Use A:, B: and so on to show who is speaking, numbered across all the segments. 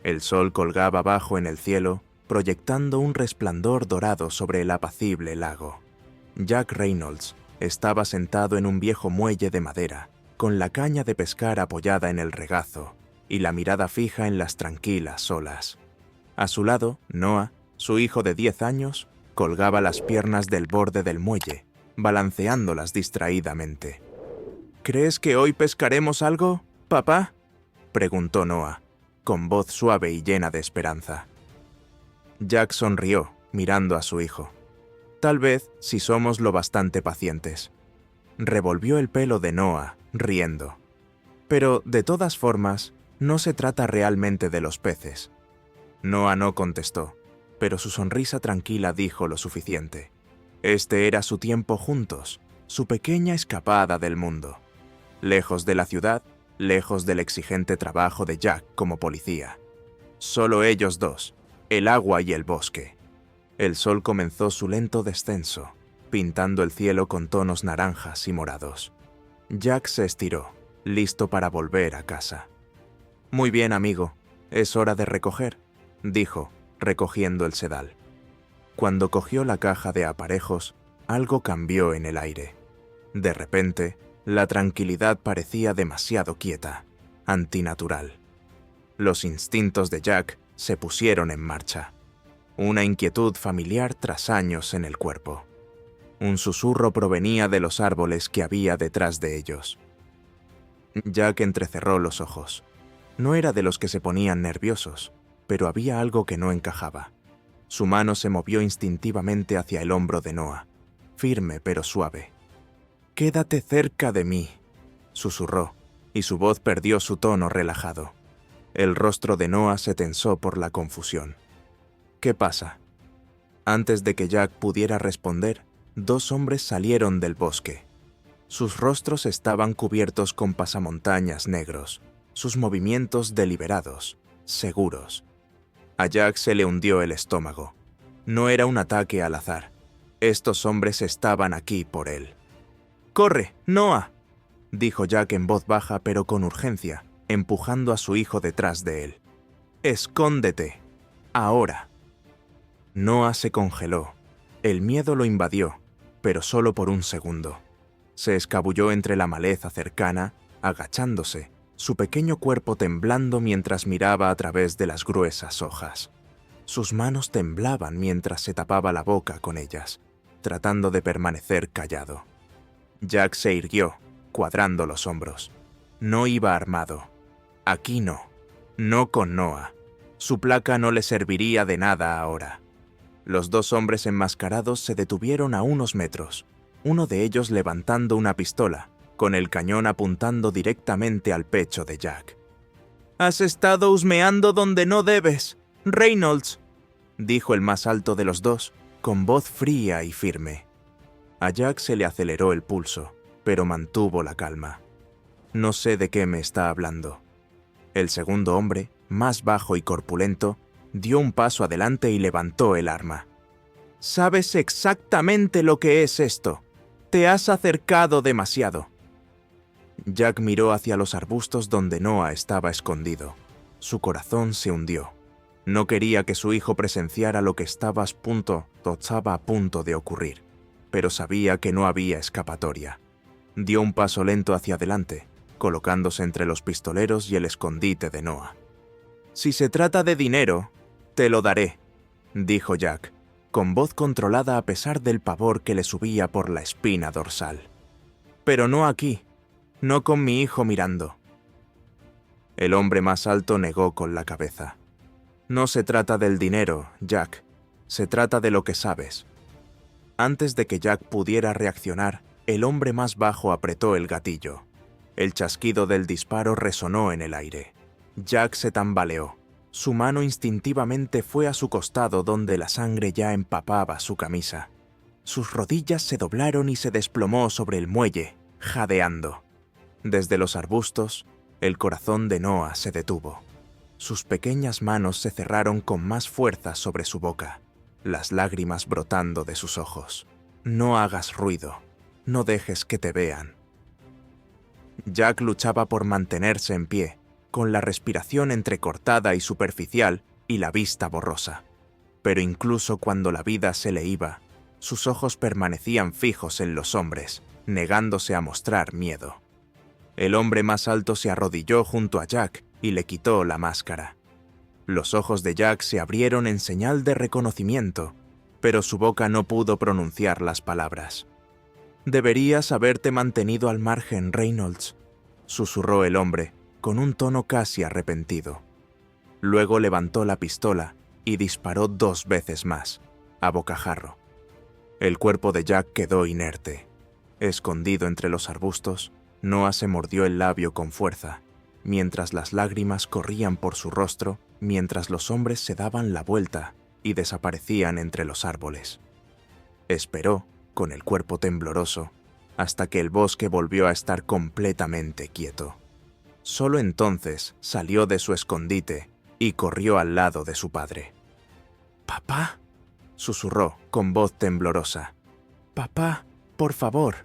A: El sol colgaba bajo en el cielo, proyectando un resplandor dorado sobre el apacible lago. Jack Reynolds estaba sentado en un viejo muelle de madera, con la caña de pescar apoyada en el regazo y la mirada fija en las tranquilas olas. A su lado, Noah, su hijo de 10 años, colgaba las piernas del borde del muelle, balanceándolas distraídamente. ¿Crees que hoy pescaremos algo, papá?, preguntó Noah, con voz suave y llena de esperanza. Jack sonrió, mirando a su hijo. Tal vez si somos lo bastante pacientes. Revolvió el pelo de Noah, riendo. Pero, de todas formas, no se trata realmente de los peces. Noah no contestó, pero su sonrisa tranquila dijo lo suficiente. Este era su tiempo juntos, su pequeña escapada del mundo. Lejos de la ciudad, lejos del exigente trabajo de Jack como policía. Solo ellos dos, el agua y el bosque. El sol comenzó su lento descenso, pintando el cielo con tonos naranjas y morados. Jack se estiró, listo para volver a casa. «Muy bien, amigo, es hora de recoger», dijo, recogiendo el sedal. Cuando cogió la caja de aparejos, algo cambió en el aire. De repente, la tranquilidad parecía demasiado quieta, antinatural. Los instintos de Jack se pusieron en marcha. Una inquietud familiar tras años en el cuerpo. Un susurro provenía de los árboles que había detrás de ellos. Jack entrecerró los ojos. No era de los que se ponían nerviosos, pero había algo que no encajaba. Su mano se movió instintivamente hacia el hombro de Noah, firme pero suave. «Quédate cerca de mí», susurró, y su voz perdió su tono relajado. El rostro de Noah se tensó por la confusión. «¿Qué pasa?». Antes de que Jack pudiera responder, 2 hombres salieron del bosque. Sus rostros estaban cubiertos con pasamontañas negros, sus movimientos deliberados, seguros. A Jack se le hundió el estómago. No era un ataque al azar. Estos hombres estaban aquí por él. «¡Corre, Noah!», dijo Jack en voz baja pero con urgencia, empujando a su hijo detrás de él. «¡Escóndete! Ahora». Noah se congeló. El miedo lo invadió, pero solo por un segundo. Se escabulló entre la maleza cercana, agachándose, su pequeño cuerpo temblando mientras miraba a través de las gruesas hojas. Sus manos temblaban mientras se tapaba la boca con ellas, tratando de permanecer callado. Jack se irguió, cuadrando los hombros. No iba armado. Aquí no. No con Noah. Su placa no le serviría de nada ahora. Los 2 hombres enmascarados se detuvieron a unos metros, uno de ellos levantando una pistola, con el cañón apuntando directamente al pecho de Jack. «Has estado husmeando donde no debes, Reynolds», dijo el más alto de los 2, con voz fría y firme. A Jack se le aceleró el pulso, pero mantuvo la calma. «No sé de qué me está hablando». El segundo hombre, más bajo y corpulento, dio un paso adelante y levantó el arma. «Sabes exactamente lo que es esto. Te has acercado demasiado». Jack miró hacia los arbustos donde Noah estaba escondido. Su corazón se hundió. No quería que su hijo presenciara lo que estaba a punto de ocurrir, pero sabía que no había escapatoria. Dio un paso lento hacia adelante, colocándose entre los pistoleros y el escondite de Noah. «Si se trata de dinero, te lo daré», dijo Jack, con voz controlada a pesar del pavor que le subía por la espina dorsal. «Pero no aquí, no con mi hijo mirando». El hombre más alto negó con la cabeza. «No se trata del dinero, Jack, se trata de lo que sabes». Antes de que Jack pudiera reaccionar, el hombre más bajo apretó el gatillo. El chasquido del disparo resonó en el aire. Jack se tambaleó. Su mano instintivamente fue a su costado donde la sangre ya empapaba su camisa. Sus rodillas se doblaron y se desplomó sobre el muelle, jadeando. Desde los arbustos, el corazón de Noah se detuvo. Sus pequeñas manos se cerraron con más fuerza sobre su boca, las lágrimas brotando de sus ojos. «No hagas ruido, no dejes que te vean». Jack luchaba por mantenerse en pie, con la respiración entrecortada y superficial y la vista borrosa. Pero incluso cuando la vida se le iba, sus ojos permanecían fijos en los hombres, negándose a mostrar miedo. El hombre más alto se arrodilló junto a Jack y le quitó la máscara. Los ojos de Jack se abrieron en señal de reconocimiento, pero su boca no pudo pronunciar las palabras. «Deberías haberte mantenido al margen, Reynolds», susurró el hombre, con un tono casi arrepentido. Luego levantó la pistola y disparó 2 veces más, a bocajarro. El cuerpo de Jack quedó inerte. Escondido entre los arbustos, Noah se mordió el labio con fuerza, mientras las lágrimas corrían por su rostro, mientras los hombres se daban la vuelta y desaparecían entre los árboles. Esperó, con el cuerpo tembloroso, hasta que el bosque volvió a estar completamente quieto. Solo entonces salió de su escondite y corrió al lado de su padre. «¿Papá?», susurró con voz temblorosa. «Papá, por favor».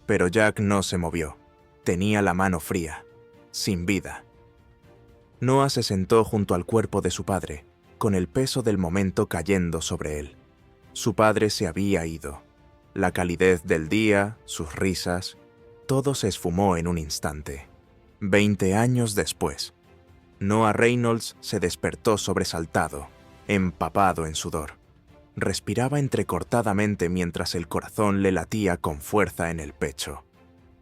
A: Pero Jack no se movió. Tenía la mano fría, sin vida. Noah se sentó junto al cuerpo de su padre, con el peso del momento cayendo sobre él. Su padre se había ido. La calidez del día, sus risas, todo se esfumó en un instante. 20 años después, Noah Reynolds se despertó sobresaltado, empapado en sudor. Respiraba entrecortadamente mientras el corazón le latía con fuerza en el pecho.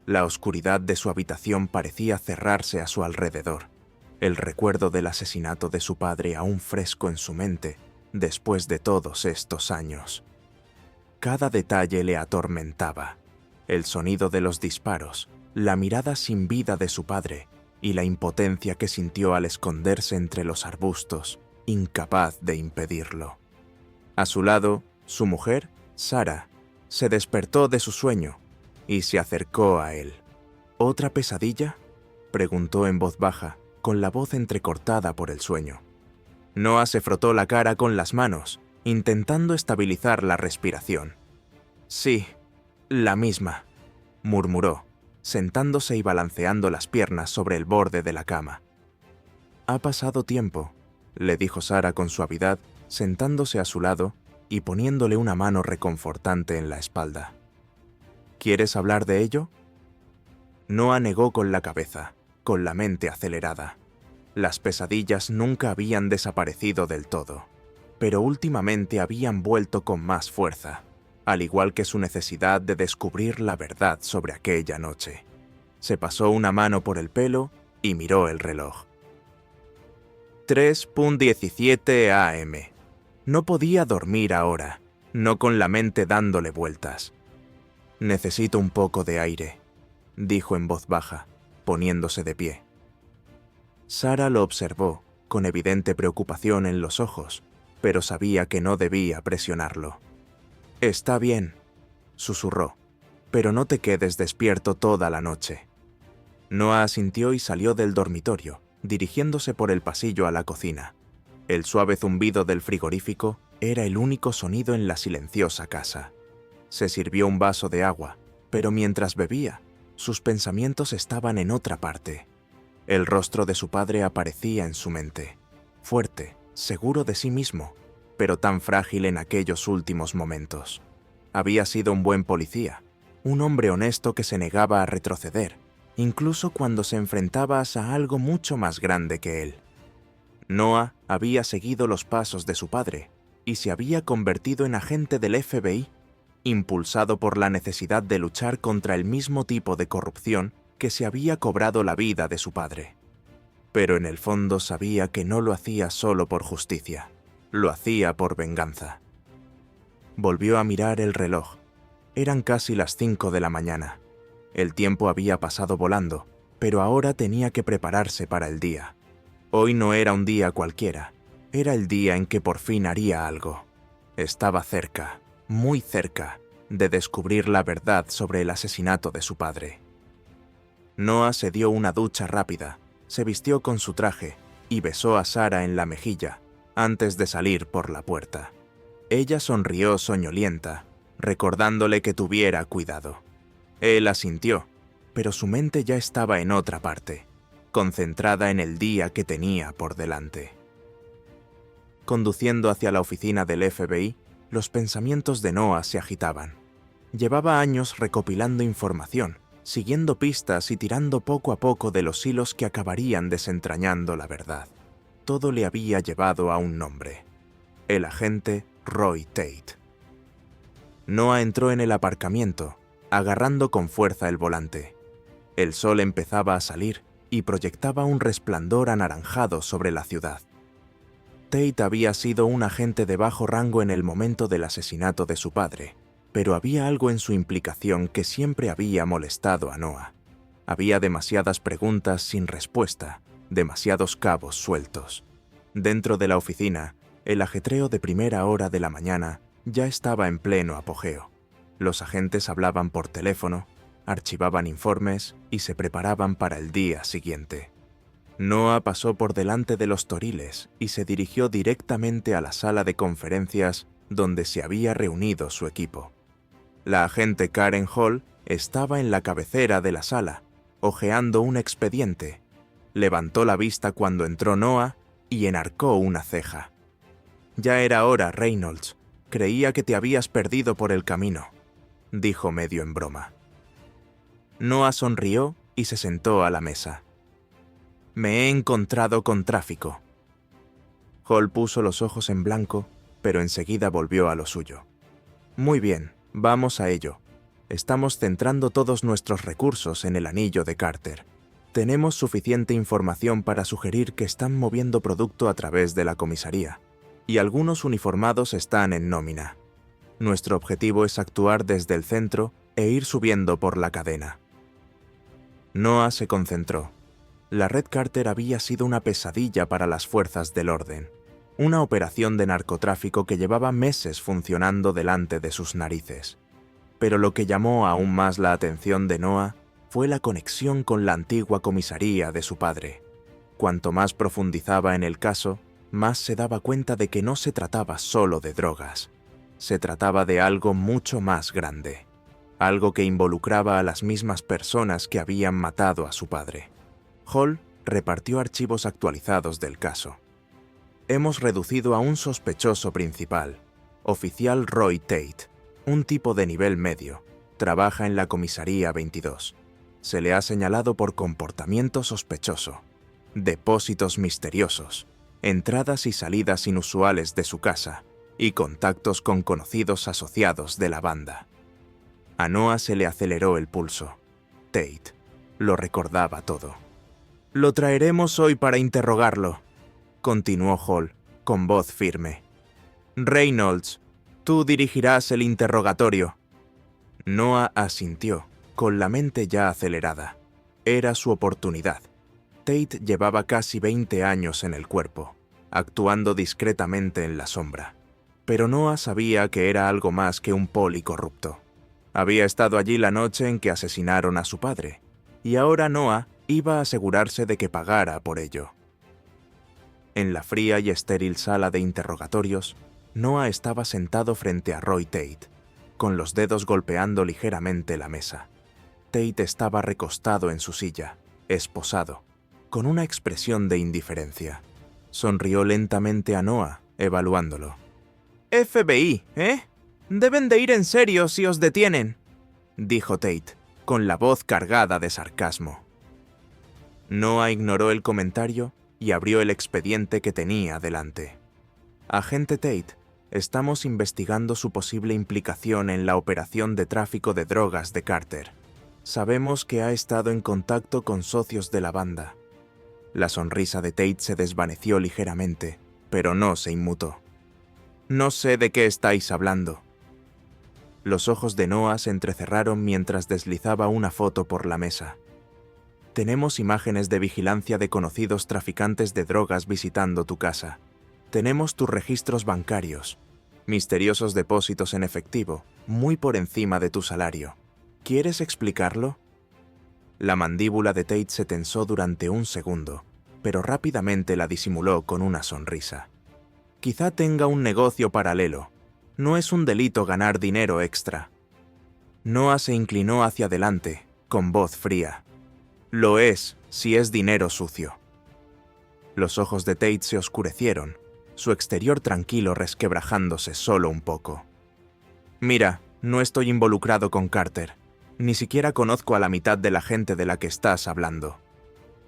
A: La oscuridad de su habitación parecía cerrarse a su alrededor. El recuerdo del asesinato de su padre aún fresco en su mente después de todos estos años. Cada detalle le atormentaba. El sonido de los disparos, la mirada sin vida de su padre y la impotencia que sintió al esconderse entre los arbustos, incapaz de impedirlo. A su lado, su mujer, Sarah, se despertó de su sueño y se acercó a él. ¿Otra pesadilla?, preguntó en voz baja, con la voz entrecortada por el sueño. Noah se frotó la cara con las manos, intentando estabilizar la respiración. «Sí, la misma», murmuró, sentándose y balanceando las piernas sobre el borde de la cama. «Ha pasado tiempo», le dijo Sarah con suavidad, sentándose a su lado y poniéndole una mano reconfortante en la espalda. «¿Quieres hablar de ello?». Noah negó con la cabeza, con la mente acelerada. Las pesadillas nunca habían desaparecido del todo, pero últimamente habían vuelto con más fuerza, al igual que su necesidad de descubrir la verdad sobre aquella noche. Se pasó una mano por el pelo y miró el reloj. 3:17 a.m. No podía dormir ahora, no con la mente dándole vueltas. «Necesito un poco de aire», dijo en voz baja, poniéndose de pie. Sarah lo observó, con evidente preocupación en los ojos, pero sabía que no debía presionarlo. «Está bien», susurró, «pero no te quedes despierto toda la noche». Noah asintió y salió del dormitorio, dirigiéndose por el pasillo a la cocina. El suave zumbido del frigorífico era el único sonido en la silenciosa casa. Se sirvió un vaso de agua, pero mientras bebía, sus pensamientos estaban en otra parte. El rostro de su padre aparecía en su mente, fuerte, seguro de sí mismo, pero tan frágil en aquellos últimos momentos. Había sido un buen policía, un hombre honesto que se negaba a retroceder, incluso cuando se enfrentaba a algo mucho más grande que él. Noah había seguido los pasos de su padre y se había convertido en agente del FBI, impulsado por la necesidad de luchar contra el mismo tipo de corrupción que se había cobrado la vida de su padre. Pero en el fondo sabía que no lo hacía solo por justicia, lo hacía por venganza. Volvió a mirar el reloj. Eran casi las 5 de la mañana. El tiempo había pasado volando, pero ahora tenía que prepararse para el día. Hoy no era un día cualquiera, era el día en que por fin haría algo. Estaba cerca, muy cerca, de descubrir la verdad sobre el asesinato de su padre. Noah se dio una ducha rápida, se vistió con su traje y besó a Sarah en la mejilla antes de salir por la puerta. Ella sonrió soñolienta, recordándole que tuviera cuidado. Él asintió, pero su mente ya estaba en otra parte, concentrada en el día que tenía por delante. Conduciendo hacia la oficina del FBI, los pensamientos de Noah se agitaban. Llevaba años recopilando información, siguiendo pistas y tirando poco a poco de los hilos que acabarían desentrañando la verdad. Todo le había llevado a un nombre: el agente Roy Tate. Noah entró en el aparcamiento, agarrando con fuerza el volante. El sol empezaba a salir y proyectaba un resplandor anaranjado sobre la ciudad. Tate había sido un agente de bajo rango en el momento del asesinato de su padre, pero había algo en su implicación que siempre había molestado a Noah. Había demasiadas preguntas sin respuesta, demasiados cabos sueltos. Dentro de la oficina, el ajetreo de primera hora de la mañana ya estaba en pleno apogeo. Los agentes hablaban por teléfono, archivaban informes y se preparaban para el día siguiente. Noah pasó por delante de los toriles y se dirigió directamente a la sala de conferencias donde se había reunido su equipo. La agente Karen Hall estaba en la cabecera de la sala, hojeando un expediente. Levantó la vista cuando entró Noah y enarcó una ceja. «Ya era hora, Reynolds. Creía que te habías perdido por el camino», dijo medio en broma. Noah sonrió y se sentó a la mesa. «Me he encontrado con tráfico». Hall puso los ojos en blanco, pero enseguida volvió a lo suyo. «Muy bien, vamos a ello. Estamos centrando todos nuestros recursos en el anillo de Carter. Tenemos suficiente información para sugerir que están moviendo producto a través de la comisaría, y algunos uniformados están en nómina. Nuestro objetivo es actuar desde el centro e ir subiendo por la cadena». Noah se concentró. La red Carter había sido una pesadilla para las fuerzas del orden, una operación de narcotráfico que llevaba meses funcionando delante de sus narices. Pero lo que llamó aún más la atención de Noah fue la conexión con la antigua comisaría de su padre. Cuanto más profundizaba en el caso, más se daba cuenta de que no se trataba solo de drogas. Se trataba de algo mucho más grande, algo que involucraba a las mismas personas que habían matado a su padre. Hall repartió archivos actualizados del caso. «Hemos reducido a un sospechoso principal, oficial Roy Tate, un tipo de nivel medio. Trabaja en la comisaría 22. Se le ha señalado por comportamiento sospechoso, depósitos misteriosos, entradas y salidas inusuales de su casa y contactos con conocidos asociados de la banda». A Noah se le aceleró el pulso. Tate lo recordaba todo. «Lo traeremos hoy para interrogarlo», continuó Hall, con voz firme. «Reynolds, tú dirigirás el interrogatorio». Noah asintió, con la mente ya acelerada. Era su oportunidad. Tate llevaba casi 20 años en el cuerpo, actuando discretamente en la sombra. Pero Noah sabía que era algo más que un poli corrupto. Había estado allí la noche en que asesinaron a su padre, y ahora Noah iba a asegurarse de que pagara por ello. En la fría y estéril sala de interrogatorios, Noah estaba sentado frente a Roy Tate, con los dedos golpeando ligeramente la mesa. Tate estaba recostado en su silla, esposado, con una expresión de indiferencia. Sonrió lentamente a Noah, evaluándolo. «FBI, ¿eh? Deben de ir en serio si os detienen», dijo Tate, con la voz cargada de sarcasmo. Noah ignoró el comentario y abrió el expediente que tenía delante. «Agente Tate, estamos investigando su posible implicación en la operación de tráfico de drogas de Carter. Sabemos que ha estado en contacto con socios de la banda». La sonrisa de Tate se desvaneció ligeramente, pero no se inmutó. «No sé de qué estáis hablando». Los ojos de Noah se entrecerraron mientras deslizaba una foto por la mesa. «Tenemos imágenes de vigilancia de conocidos traficantes de drogas visitando tu casa. Tenemos tus registros bancarios, misteriosos depósitos en efectivo, muy por encima de tu salario. ¿Quieres explicarlo?» La mandíbula de Tate se tensó durante un segundo, pero rápidamente la disimuló con una sonrisa. «Quizá tenga un negocio paralelo. No es un delito ganar dinero extra». Noah se inclinó hacia adelante, con voz fría. «Lo es, si es dinero sucio. Los ojos de Tate se oscurecieron, su exterior tranquilo resquebrajándose solo un poco. Mira, no estoy involucrado con Carter. Ni siquiera conozco a la mitad de la gente de la que estás hablando.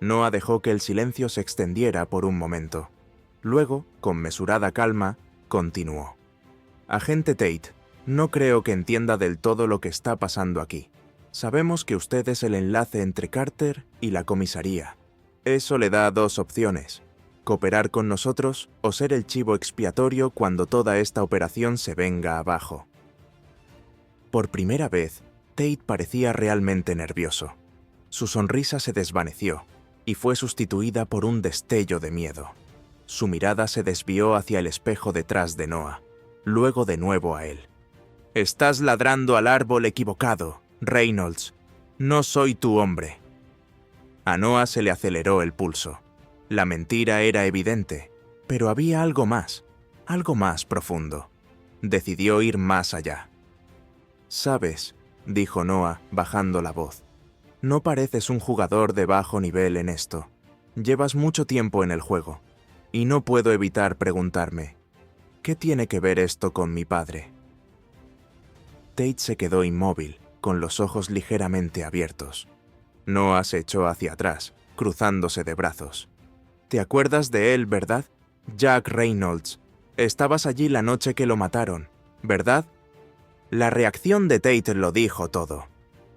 A: Noah dejó que el silencio se extendiera por un momento. Luego, con mesurada calma, continuó. Agente Tate, no creo que entienda del todo lo que está pasando aquí. Sabemos que usted es el enlace entre Carter y la comisaría. Eso le da dos opciones: cooperar con nosotros o ser el chivo expiatorio cuando toda esta operación se venga abajo. Por primera vez, Tate parecía realmente nervioso. Su sonrisa se desvaneció y fue sustituida por un destello de miedo. Su mirada se desvió hacia el espejo detrás de Noah, luego de nuevo a él. «Estás ladrando al árbol equivocado, Reynolds. No soy tu hombre». A Noah se le aceleró el pulso. La mentira era evidente, pero había algo más profundo. Decidió ir más allá. «Sabes», dijo Noah, bajando la voz, «no pareces un jugador de bajo nivel en esto. Llevas mucho tiempo en el juego, y no puedo evitar preguntarme, ¿qué tiene que ver esto con mi padre?» Tate se quedó inmóvil, con los ojos ligeramente abiertos. Noah se echó hacia atrás, cruzándose de brazos. «¿Te acuerdas de él, verdad? Jack Reynolds. Estabas allí la noche que lo mataron, ¿verdad?» La reacción de Tate lo dijo todo.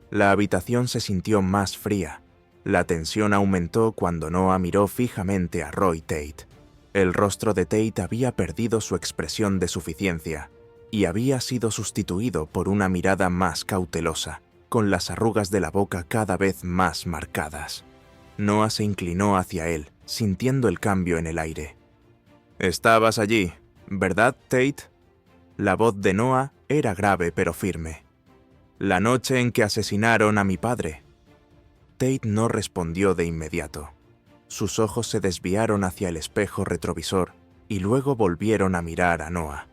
A: La habitación se sintió más fría. La tensión aumentó cuando Noah miró fijamente a Roy Tate. El rostro de Tate había perdido su expresión de suficiencia y había sido sustituido por una mirada más cautelosa, con las arrugas de la boca cada vez más marcadas. Noah se inclinó hacia él, sintiendo el cambio en el aire. «Estabas allí, ¿verdad, Tate?» La voz de Noah era grave pero firme. «La noche en que asesinaron a mi padre». Tate no respondió de inmediato. Sus ojos se desviaron hacia el espejo retrovisor y luego volvieron a mirar a Noah.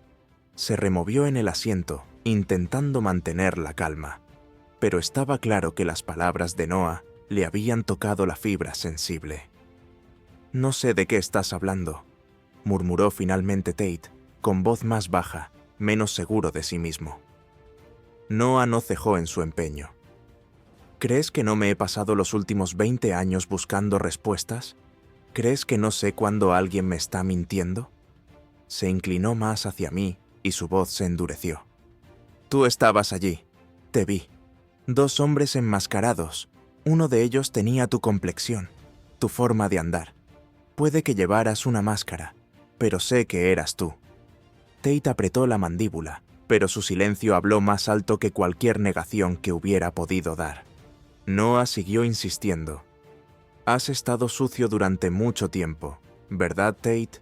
A: Se removió en el asiento, intentando mantener la calma, pero estaba claro que las palabras de Noah le habían tocado la fibra sensible. «No sé de qué estás hablando», murmuró finalmente Tate, con voz más baja, menos seguro de sí mismo. Noah no cejó en su empeño. «¿Crees que no me he pasado los últimos 20 años buscando respuestas? ¿Crees que no sé cuándo alguien me está mintiendo?» Se inclinó más hacia mí y su voz se endureció. «Tú estabas allí. Te vi. 2 hombres enmascarados. Uno de ellos tenía tu complexión, tu forma de andar. Puede que llevaras una máscara, pero sé que eras tú». Tate apretó la mandíbula, pero su silencio habló más alto que cualquier negación que hubiera podido dar. Noah siguió insistiendo. «Has estado sucio durante mucho tiempo, ¿verdad, Tate?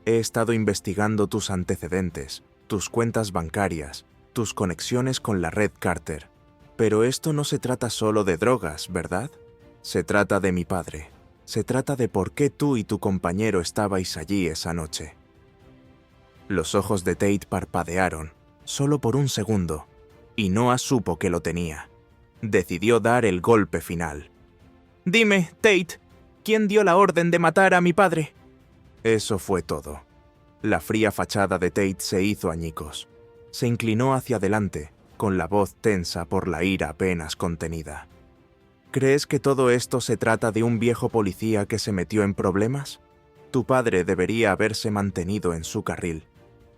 A: He estado investigando tus antecedentes, tus cuentas bancarias, tus conexiones con la red Carter. Pero esto no se trata solo de drogas, ¿verdad? Se trata de mi padre. Se trata de por qué tú y tu compañero estabais allí esa noche». Los ojos de Tate parpadearon, solo por un segundo, y Noah supo que lo tenía. Decidió dar el golpe final. «Dime, Tate, ¿quién dio la orden de matar a mi padre?» Eso fue todo. La fría fachada de Tate se hizo añicos. Se inclinó hacia adelante, con la voz tensa por la ira apenas contenida. «¿Crees que todo esto se trata de un viejo policía que se metió en problemas? Tu padre debería haberse mantenido en su carril.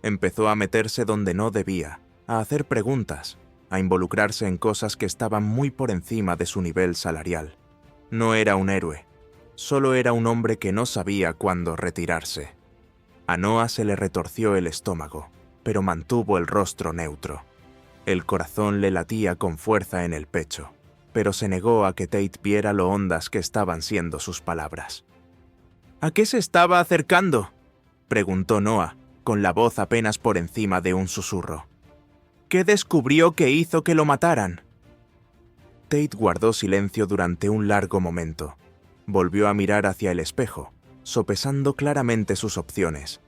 A: Empezó a meterse donde no debía, a hacer preguntas, a involucrarse en cosas que estaban muy por encima de su nivel salarial. No era un héroe, solo era un hombre que no sabía cuándo retirarse». A Noah se le retorció el estómago, pero mantuvo el rostro neutro. El corazón le latía con fuerza en el pecho, pero se negó a que Tate viera lo hondas que estaban siendo sus palabras. «¿A qué se estaba acercando?», preguntó Noah, con la voz apenas por encima de un susurro. «¿Qué descubrió que hizo que lo mataran?». Tate guardó silencio durante un largo momento. Volvió a mirar hacia el espejo, sopesando claramente sus opciones.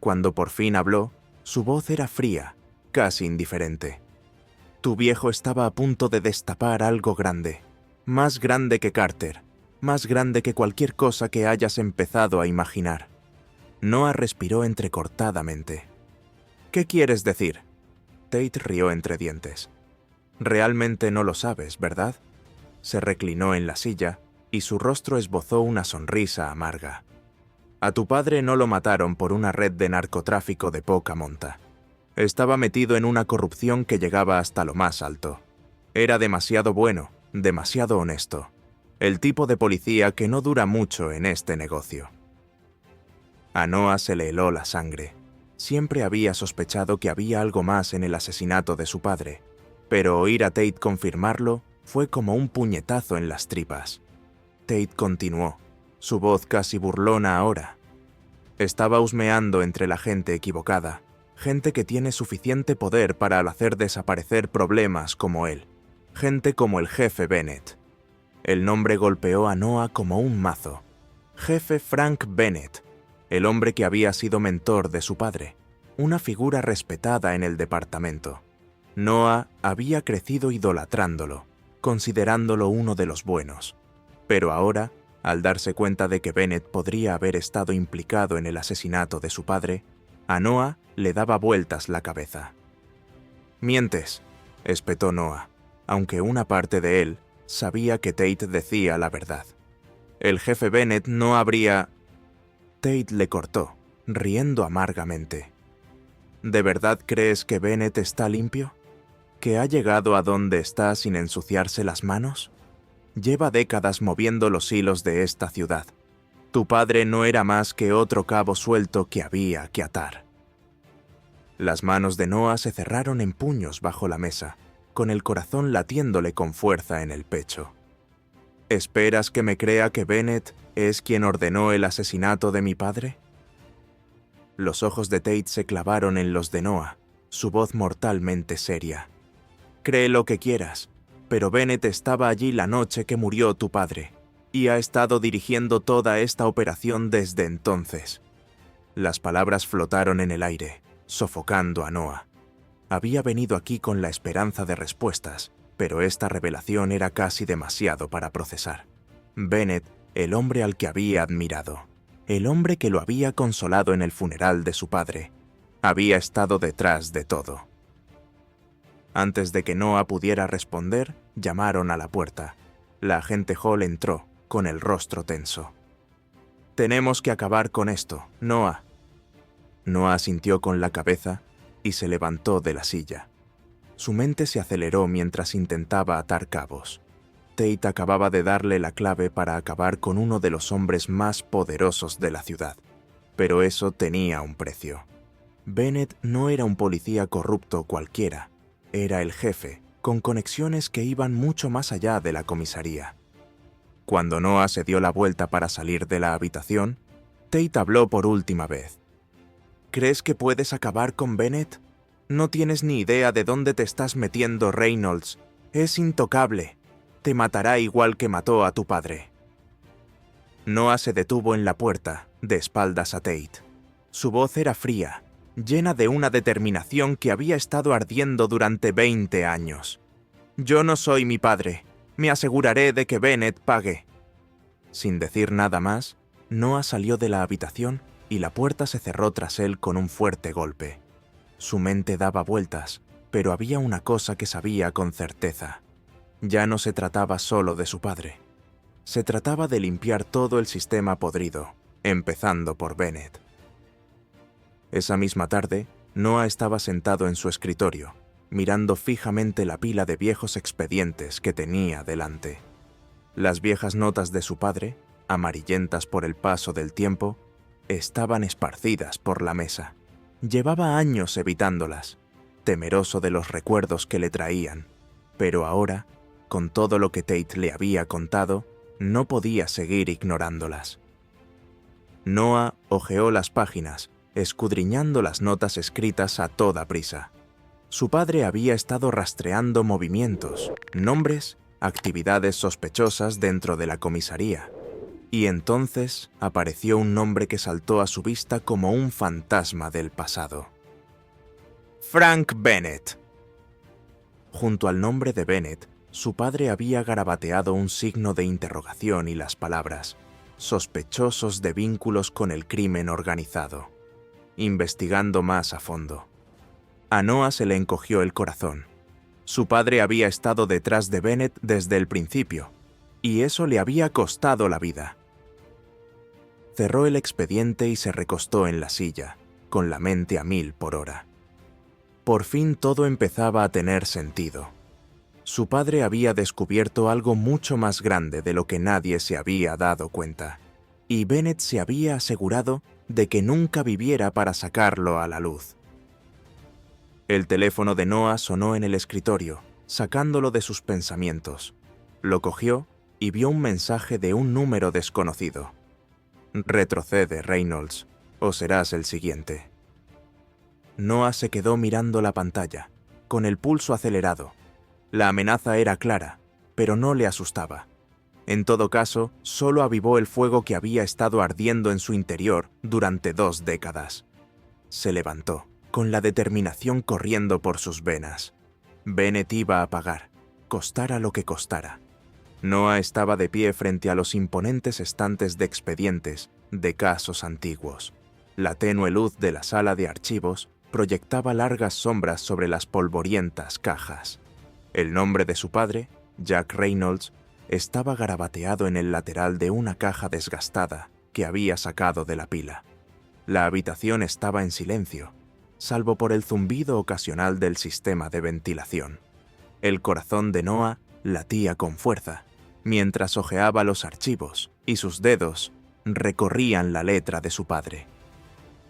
A: Cuando por fin habló, su voz era fría, casi indiferente. «Tu viejo estaba a punto de destapar algo grande, más grande que Carter, más grande que cualquier cosa que hayas empezado a imaginar. Noah respiró entrecortadamente. ¿Qué quieres decir? Tate rió entre dientes. Realmente no lo sabes, ¿verdad? Se reclinó en la silla y su rostro esbozó una sonrisa amarga. A tu padre no lo mataron por una red de narcotráfico de poca monta. Estaba metido en una corrupción que llegaba hasta lo más alto. Era demasiado bueno, demasiado honesto. El tipo de policía que no dura mucho en este negocio. A Noah se le heló la sangre. Siempre había sospechado que había algo más en el asesinato de su padre, pero oír a Tate confirmarlo fue como un puñetazo en las tripas. Tate continuó, su voz casi burlona ahora. Estaba husmeando entre la gente equivocada, gente que tiene suficiente poder para hacer desaparecer problemas como él, gente como el jefe Bennett. El nombre golpeó a Noah como un mazo. Jefe Frank Bennett, el hombre que había sido mentor de su padre, una figura respetada en el departamento. Noah había crecido idolatrándolo, considerándolo uno de los buenos. Pero ahora, al darse cuenta de que Bennett podría haber estado implicado en el asesinato de su padre, a Noah le daba vueltas la cabeza. «Mientes», espetó Noah, aunque una parte de él sabía que Tate decía la verdad. El jefe Bennett no habría... Tate le cortó, riendo amargamente. ¿De verdad crees que Bennett está limpio? ¿Que ha llegado a donde está sin ensuciarse las manos? Lleva décadas moviendo los hilos de esta ciudad. Tu padre no era más que otro cabo suelto que había que atar. Las manos de Noah se cerraron en puños bajo la mesa, con el corazón latiéndole con fuerza en el pecho. ¿Esperas que me crea que Bennett es quien ordenó el asesinato de mi padre? Los ojos de Tate se clavaron en los de Noah, su voz mortalmente seria. Cree lo que quieras, pero Bennett estaba allí la noche que murió tu padre, y ha estado dirigiendo toda esta operación desde entonces. Las palabras flotaron en el aire, sofocando a Noah. Había venido aquí con la esperanza de respuestas, pero esta revelación era casi demasiado para procesar. Bennett, el hombre al que había admirado, el hombre que lo había consolado en el funeral de su padre, había estado detrás de todo. Antes de que Noah pudiera responder, llamaron a la puerta. La agente Hall entró, con el rostro tenso. «Tenemos que acabar con esto, Noah». Noah asintió con la cabeza y se levantó de la silla. Su mente se aceleró mientras intentaba atar cabos. Tate acababa de darle la clave para acabar con uno de los hombres más poderosos de la ciudad. Pero eso tenía un precio. Bennett no era un policía corrupto cualquiera. Era el jefe, con conexiones que iban mucho más allá de la comisaría. Cuando Noah se dio la vuelta para salir de la habitación, Tate habló por última vez. ¿Crees que puedes acabar con Bennett? No tienes ni idea de dónde te estás metiendo, Reynolds. Es intocable. Te matará igual que mató a tu padre. Noah se detuvo en la puerta, de espaldas a Tate. Su voz era fría, llena de una determinación que había estado ardiendo durante 20 años. Yo no soy mi padre. Me aseguraré de que Bennett pague. Sin decir nada más, Noah salió de la habitación y la puerta se cerró tras él con un fuerte golpe. Su mente daba vueltas, pero había una cosa que sabía con certeza. Ya no se trataba solo de su padre. Se trataba de limpiar todo el sistema podrido, empezando por Bennett. Esa misma tarde, Noah estaba sentado en su escritorio, mirando fijamente la pila de viejos expedientes que tenía delante. Las viejas notas de su padre, amarillentas por el paso del tiempo, estaban esparcidas por la mesa. Llevaba años evitándolas, temeroso de los recuerdos que le traían, pero ahora, con todo lo que Tate le había contado, no podía seguir ignorándolas. Noah hojeó las páginas, escudriñando las notas escritas a toda prisa. Su padre había estado rastreando movimientos, nombres, actividades sospechosas dentro de la comisaría. Y entonces apareció un nombre que saltó a su vista como un fantasma del pasado. Frank Bennett. Junto al nombre de Bennett Su padre había garabateado un signo de interrogación y las palabras «sospechosos de vínculos con el crimen organizado», investigando más a fondo. A Noah se le encogió el corazón. Su padre había estado detrás de Bennett desde el principio, y eso le había costado la vida. Cerró el expediente y se recostó en la silla, con la mente a 1000 por hora. Por fin todo empezaba a tener sentido. Su padre había descubierto algo mucho más grande de lo que nadie se había dado cuenta, y Bennett se había asegurado de que nunca viviera para sacarlo a la luz. El teléfono de Noah sonó en el escritorio, sacándolo de sus pensamientos. Lo cogió y vio un mensaje de un número desconocido. «Retrocede, Reynolds, o serás el siguiente». Noah se quedó mirando la pantalla, con el pulso acelerado. La amenaza era clara, pero no le asustaba. En todo caso, solo avivó el fuego que había estado ardiendo en su interior durante 2 décadas. Se levantó, con la determinación corriendo por sus venas. Bennett iba a pagar, costara lo que costara. Noah estaba de pie frente a los imponentes estantes de expedientes de casos antiguos. La tenue luz de la sala de archivos proyectaba largas sombras sobre las polvorientas cajas. El nombre de su padre, Jack Reynolds, estaba garabateado en el lateral de una caja desgastada que había sacado de la pila. La habitación estaba en silencio, salvo por el zumbido ocasional del sistema de ventilación. El corazón de Noah latía con fuerza, mientras hojeaba los archivos y sus dedos recorrían la letra de su padre.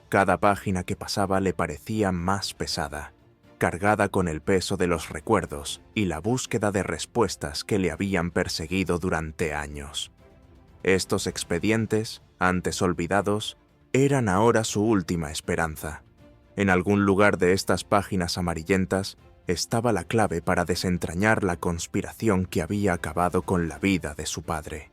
A: Cada página que pasaba le parecía más pesada, cargada con el peso de los recuerdos y la búsqueda de respuestas que le habían perseguido durante años. Estos expedientes, antes olvidados, eran ahora su última esperanza. En algún lugar de estas páginas amarillentas estaba la clave para desentrañar la conspiración que había acabado con la vida de su padre.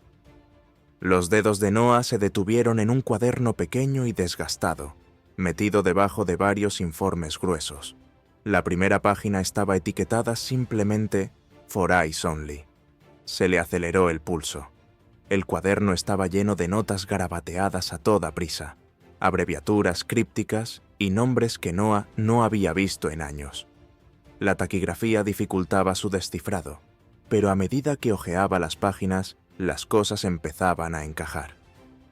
A: Los dedos de Noah se detuvieron en un cuaderno pequeño y desgastado, metido debajo de varios informes gruesos. La primera página estaba etiquetada simplemente «For Eyes Only». Se le aceleró el pulso. El cuaderno estaba lleno de notas garabateadas a toda prisa, abreviaturas crípticas y nombres que Noah no había visto en años. La taquigrafía dificultaba su descifrado, pero a medida que hojeaba las páginas, las cosas empezaban a encajar.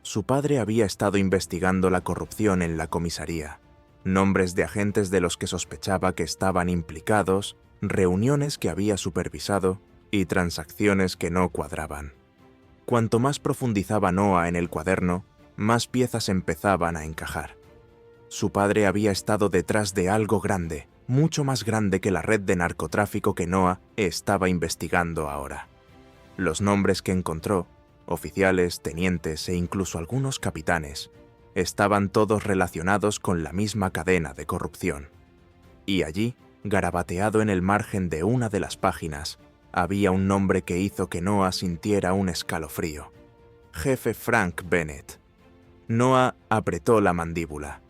A: Su padre había estado investigando la corrupción en la comisaría, nombres de agentes de los que sospechaba que estaban implicados, reuniones que había supervisado y transacciones que no cuadraban. Cuanto más profundizaba Noah en el cuaderno, más piezas empezaban a encajar. Su padre había estado detrás de algo grande, mucho más grande que la red de narcotráfico que Noah estaba investigando ahora. Los nombres que encontró, oficiales, tenientes e incluso algunos capitanes, estaban todos relacionados con la misma cadena de corrupción. Y allí, garabateado en el margen de una de las páginas, había un nombre que hizo que Noah sintiera un escalofrío. Jefe Frank Bennett. Noah apretó la mandíbula.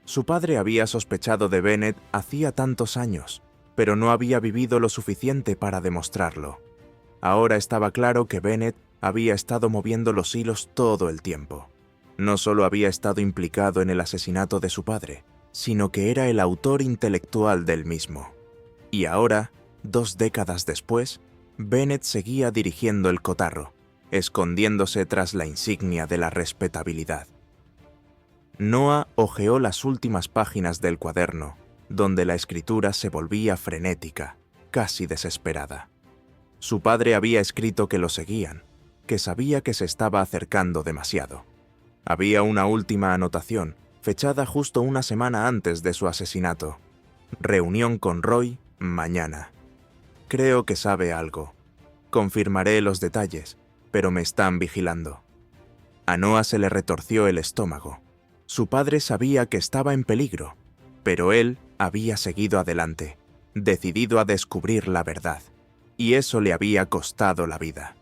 A: Su padre había sospechado de Bennett hacía tantos años, pero no había vivido lo suficiente para demostrarlo. Ahora estaba claro que Bennett había estado moviendo los hilos todo el tiempo. No solo había estado implicado en el asesinato de su padre, sino que era el autor intelectual del mismo. Y ahora, 2 décadas después, Bennett seguía dirigiendo el cotarro, escondiéndose tras la insignia de la respetabilidad. Noah hojeó las últimas páginas del cuaderno, donde la escritura se volvía frenética, casi desesperada. Su padre había escrito que lo seguían, que sabía que se estaba acercando demasiado. Había una última anotación, fechada justo una semana antes de su asesinato. Reunión con Roy, mañana. Creo que sabe algo. Confirmaré los detalles, pero me están vigilando. A Noah se le retorció el estómago. Su padre sabía que estaba en peligro, pero él había seguido adelante, decidido a descubrir la verdad, y eso le había costado la vida.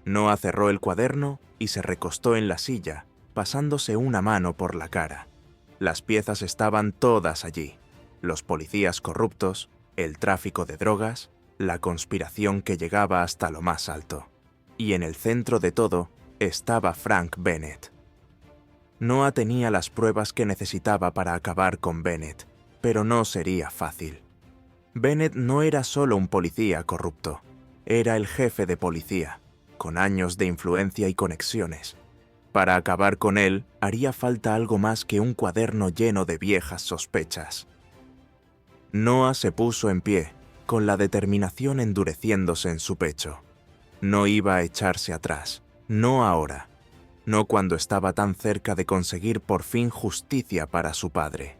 A: Noah cerró el cuaderno y se recostó en la silla, pasándose una mano por la cara. Las piezas estaban todas allí: los policías corruptos, el tráfico de drogas, la conspiración que llegaba hasta lo más alto. Y en el centro de todo estaba Frank Bennett. Noah tenía las pruebas que necesitaba para acabar con Bennett, pero no sería fácil. Bennett no era solo un policía corrupto, era el jefe de policía, con años de influencia y conexiones. Para acabar con él, haría falta algo más que un cuaderno lleno de viejas sospechas. Noah se puso en pie, con la determinación endureciéndose en su pecho. No iba a echarse atrás, no ahora, no cuando estaba tan cerca de conseguir por fin justicia para su padre.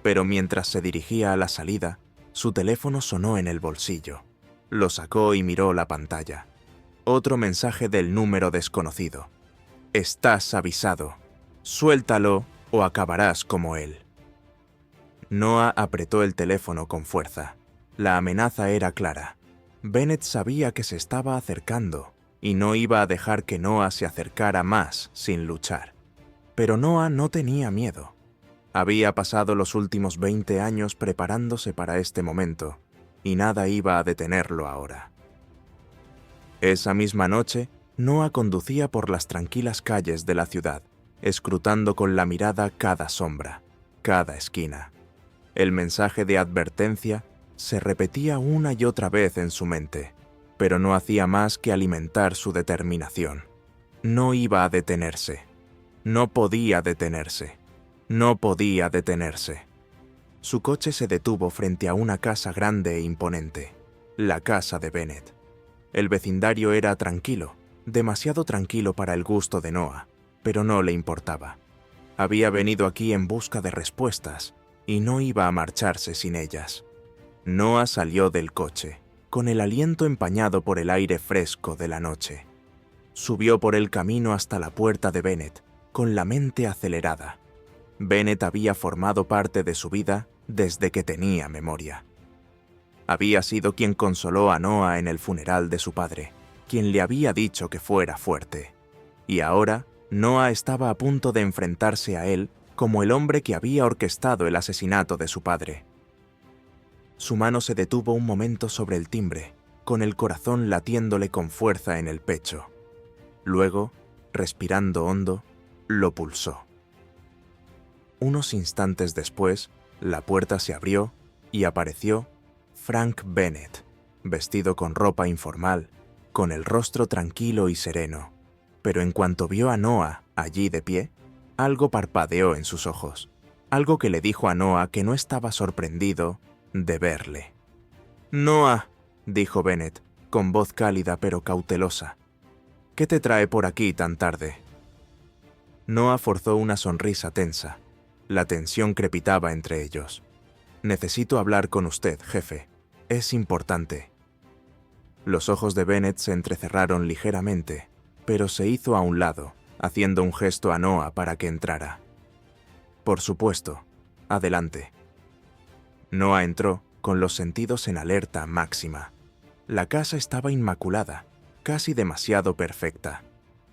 A: Pero mientras se dirigía a la salida, su teléfono sonó en el bolsillo. Lo sacó y miró la pantalla. Otro mensaje del número desconocido. Estás avisado. Suéltalo o acabarás como él. Noah apretó el teléfono con fuerza. La amenaza era clara. Bennett sabía que se estaba acercando y no iba a dejar que Noah se acercara más sin luchar. Pero Noah no tenía miedo. Había pasado los últimos 20 años preparándose para este momento y nada iba a detenerlo ahora. Esa misma noche, Noah conducía por las tranquilas calles de la ciudad, escrutando con la mirada cada sombra, cada esquina. El mensaje de advertencia se repetía una y otra vez en su mente, pero no hacía más que alimentar su determinación. No iba a detenerse. No podía detenerse. No podía detenerse. Su coche se detuvo frente a una casa grande e imponente, la casa de Bennett. El vecindario era tranquilo, demasiado tranquilo para el gusto de Noah, pero no le importaba. Había venido aquí en busca de respuestas y no iba a marcharse sin ellas. Noah salió del coche, con el aliento empañado por el aire fresco de la noche. Subió por el camino hasta la puerta de Bennett, con la mente acelerada. Bennett había formado parte de su vida desde que tenía memoria. Había sido quien consoló a Noah en el funeral de su padre, quien le había dicho que fuera fuerte. Y ahora, Noah estaba a punto de enfrentarse a él como el hombre que había orquestado el asesinato de su padre. Su mano se detuvo un momento sobre el timbre, con el corazón latiéndole con fuerza en el pecho. Luego, respirando hondo, lo pulsó. Unos instantes después, la puerta se abrió y apareció Frank Bennett, vestido con ropa informal, con el rostro tranquilo y sereno. Pero en cuanto vio a Noah allí de pie, algo parpadeó en sus ojos, algo que le dijo a Noah que no estaba sorprendido de verle. «Noah», dijo Bennett, con voz cálida pero cautelosa, «¿qué te trae por aquí tan tarde?» Noah forzó una sonrisa tensa. La tensión crepitaba entre ellos. «Necesito hablar con usted, jefe. Es importante». Los ojos de Bennett se entrecerraron ligeramente, pero se hizo a un lado, haciendo un gesto a Noah para que entrara. «Por supuesto. Adelante». Noah entró, con los sentidos en alerta máxima. La casa estaba inmaculada, casi demasiado perfecta.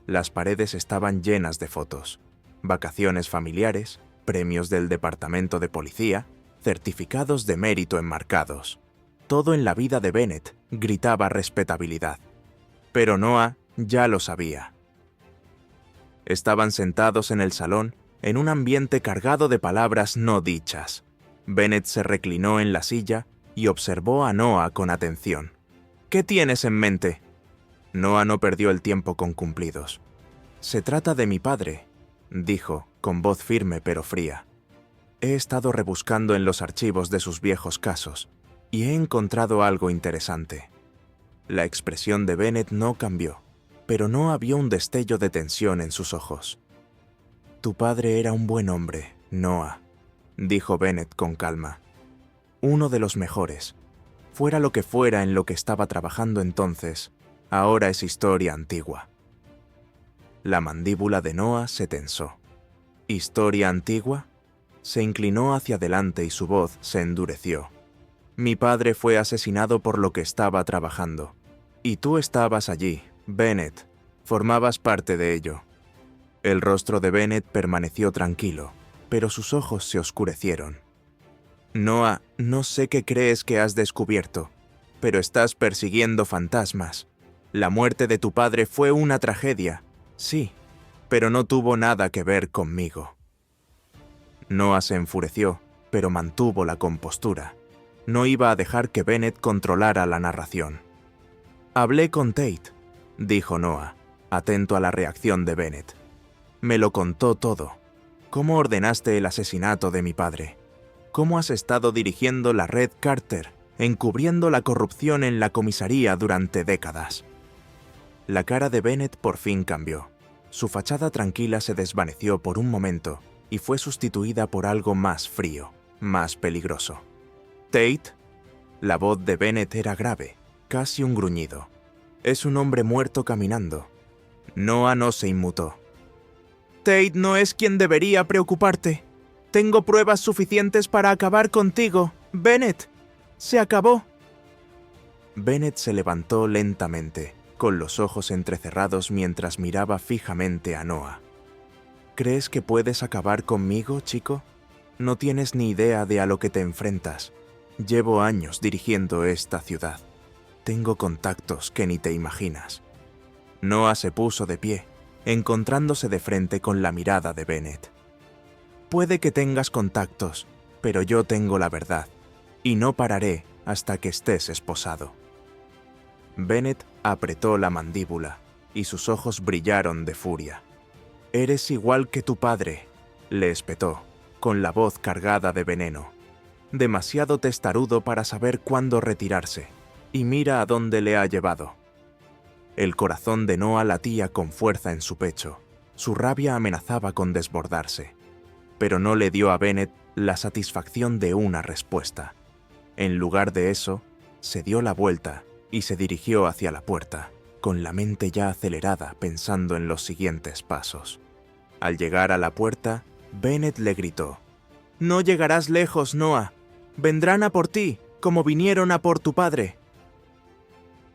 A: Las paredes estaban llenas de fotos, vacaciones familiares, premios del departamento de policía, certificados de mérito enmarcados. Todo en la vida de Bennett gritaba respetabilidad. Pero Noah ya lo sabía. Estaban sentados en el salón, en un ambiente cargado de palabras no dichas. Bennett se reclinó en la silla y observó a Noah con atención. «¿Qué tienes en mente?» Noah no perdió el tiempo con cumplidos. «Se trata de mi padre», dijo, con voz firme pero fría. «He estado rebuscando en los archivos de sus viejos casos y he encontrado algo interesante». La expresión de Bennett no cambió, pero Noah vio un destello de tensión en sus ojos. «Tu padre era un buen hombre, Noah», dijo Bennett con calma. «Uno de los mejores. Fuera lo que fuera en lo que estaba trabajando entonces, ahora es historia antigua». La mandíbula de Noah se tensó. «¿Historia antigua?» Se inclinó hacia adelante y su voz se endureció. «Mi padre fue asesinado por lo que estaba trabajando. Y tú estabas allí, Bennett. Formabas parte de ello». El rostro de Bennett permaneció tranquilo, pero sus ojos se oscurecieron. «Noah, no sé qué crees que has descubierto, pero estás persiguiendo fantasmas. La muerte de tu padre fue una tragedia, sí, pero no tuvo nada que ver conmigo. Noah se enfureció, pero mantuvo la compostura. No iba a dejar que Bennett controlara la narración. «Hablé con Tate», dijo Noah, atento a la reacción de Bennett. «Me lo contó todo. ¿Cómo ordenaste el asesinato de mi padre? ¿Cómo has estado dirigiendo la red Carter, encubriendo la corrupción en la comisaría durante décadas?» La cara de Bennett por fin cambió. Su fachada tranquila se desvaneció por un momento y fue sustituida por algo más frío, más peligroso. «¿Tate?» La voz de Bennett era grave, casi un gruñido. «Es un hombre muerto caminando». Noah no se inmutó. «Tate no es quien debería preocuparte. Tengo pruebas suficientes para acabar contigo, Bennett. Se acabó». Bennett se levantó lentamente, con los ojos entrecerrados mientras miraba fijamente a Noah. «¿Crees que puedes acabar conmigo, chico? No tienes ni idea de a lo que te enfrentas. Llevo años dirigiendo esta ciudad. Tengo contactos que ni te imaginas». Noah se puso de pie, encontrándose de frente con la mirada de Bennett. «Puede que tengas contactos, pero yo tengo la verdad, y no pararé hasta que estés esposado». Bennett apretó la mandíbula, y sus ojos brillaron de furia. «Eres igual que tu padre», le espetó, con la voz cargada de veneno. «Demasiado testarudo para saber cuándo retirarse, y mira a dónde le ha llevado». El corazón de Noah latía con fuerza en su pecho. Su rabia amenazaba con desbordarse. Pero no le dio a Bennett la satisfacción de una respuesta. En lugar de eso, se dio la vuelta y se dirigió hacia la puerta, con la mente ya acelerada pensando en los siguientes pasos. Al llegar a la puerta, Bennett le gritó: «No llegarás lejos, Noah. Vendrán a por ti, como vinieron a por tu padre».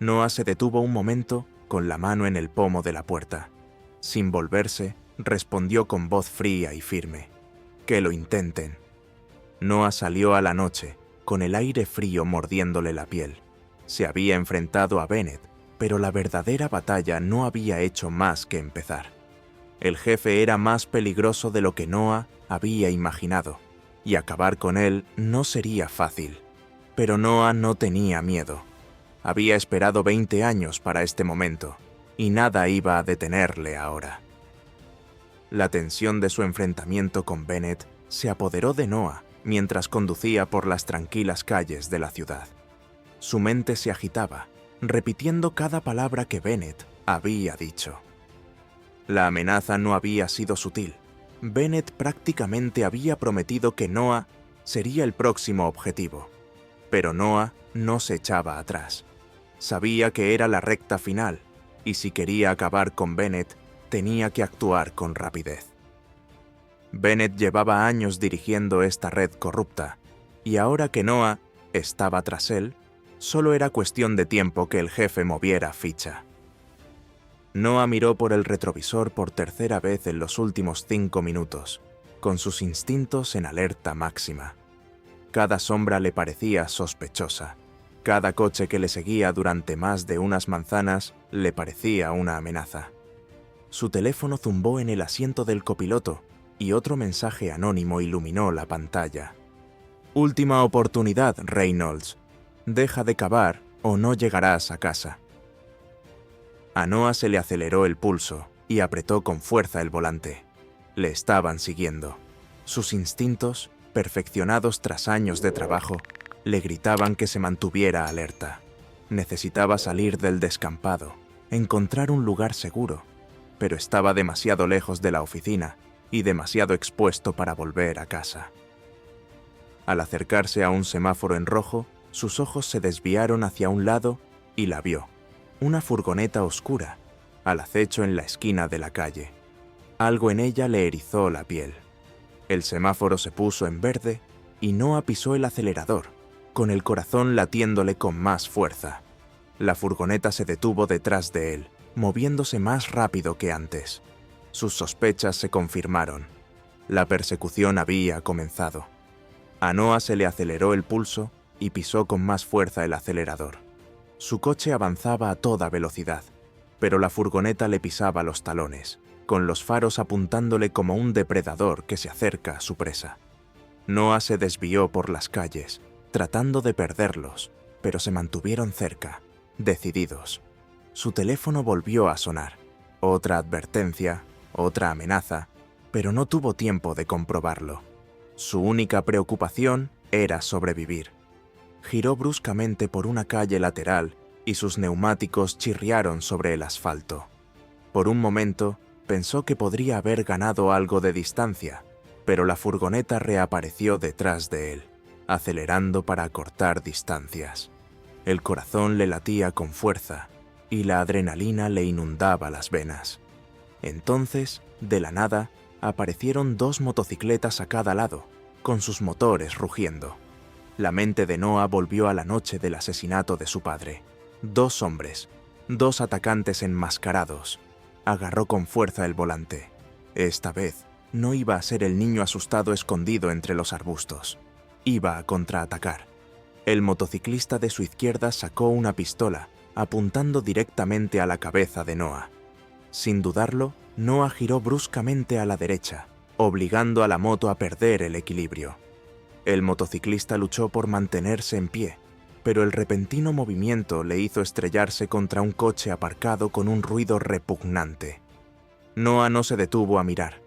A: Noah se detuvo un momento con la mano en el pomo de la puerta. Sin volverse, respondió con voz fría y firme: «Que lo intenten». Noah salió a la noche, con el aire frío mordiéndole la piel. Se había enfrentado a Bennett, pero la verdadera batalla no había hecho más que empezar. El jefe era más peligroso de lo que Noah había imaginado, y acabar con él no sería fácil. Pero Noah no tenía miedo. Había esperado 20 años para este momento, y nada iba a detenerle ahora. La tensión de su enfrentamiento con Bennett se apoderó de Noah mientras conducía por las tranquilas calles de la ciudad. Su mente se agitaba, repitiendo cada palabra que Bennett había dicho. La amenaza no había sido sutil. Bennett prácticamente había prometido que Noah sería el próximo objetivo. Pero Noah no se echaba atrás. Sabía que era la recta final, y si quería acabar con Bennett, tenía que actuar con rapidez. Bennett llevaba años dirigiendo esta red corrupta, y ahora que Noah estaba tras él, solo era cuestión de tiempo que el jefe moviera ficha. Noah miró por el retrovisor por tercera vez en los últimos 5 minutos, con sus instintos en alerta máxima. Cada sombra le parecía sospechosa. Cada coche que le seguía durante más de unas manzanas le parecía una amenaza. Su teléfono zumbó en el asiento del copiloto y otro mensaje anónimo iluminó la pantalla. «Última oportunidad, Reynolds. Deja de cavar o no llegarás a casa». A Noah se le aceleró el pulso y apretó con fuerza el volante. Le estaban siguiendo. Sus instintos, perfeccionados tras años de trabajo, le gritaban que se mantuviera alerta. Necesitaba salir del descampado, encontrar un lugar seguro, pero estaba demasiado lejos de la oficina y demasiado expuesto para volver a casa. Al acercarse a un semáforo en rojo, sus ojos se desviaron hacia un lado y la vio. Una furgoneta oscura, al acecho en la esquina de la calle. Algo en ella le erizó la piel. El semáforo se puso en verde y Noah pisó el acelerador, con el corazón latiéndole con más fuerza. La furgoneta se detuvo detrás de él, moviéndose más rápido que antes. Sus sospechas se confirmaron. La persecución había comenzado. A Noah se le aceleró el pulso y pisó con más fuerza el acelerador. Su coche avanzaba a toda velocidad, pero la furgoneta le pisaba los talones, con los faros apuntándole como un depredador que se acerca a su presa. Noah se desvió por las calles, tratando de perderlos, pero se mantuvieron cerca, decididos. Su teléfono volvió a sonar. Otra advertencia, otra amenaza, pero no tuvo tiempo de comprobarlo. Su única preocupación era sobrevivir. Giró bruscamente por una calle lateral y sus neumáticos chirriaron sobre el asfalto. Por un momento, pensó que podría haber ganado algo de distancia, pero la furgoneta reapareció detrás de él, acelerando para acortar distancias. El corazón le latía con fuerza y la adrenalina le inundaba las venas. Entonces, de la nada, aparecieron dos motocicletas a cada lado, con sus motores rugiendo. La mente de Noah volvió a la noche del asesinato de su padre. Dos hombres, dos atacantes enmascarados. Agarró con fuerza el volante. Esta vez, no iba a ser el niño asustado escondido entre los arbustos. Iba a contraatacar. El motociclista de su izquierda sacó una pistola, apuntando directamente a la cabeza de Noah. Sin dudarlo, Noah giró bruscamente a la derecha, obligando a la moto a perder el equilibrio. El motociclista luchó por mantenerse en pie, pero el repentino movimiento le hizo estrellarse contra un coche aparcado con un ruido repugnante. Noah no se detuvo a mirar.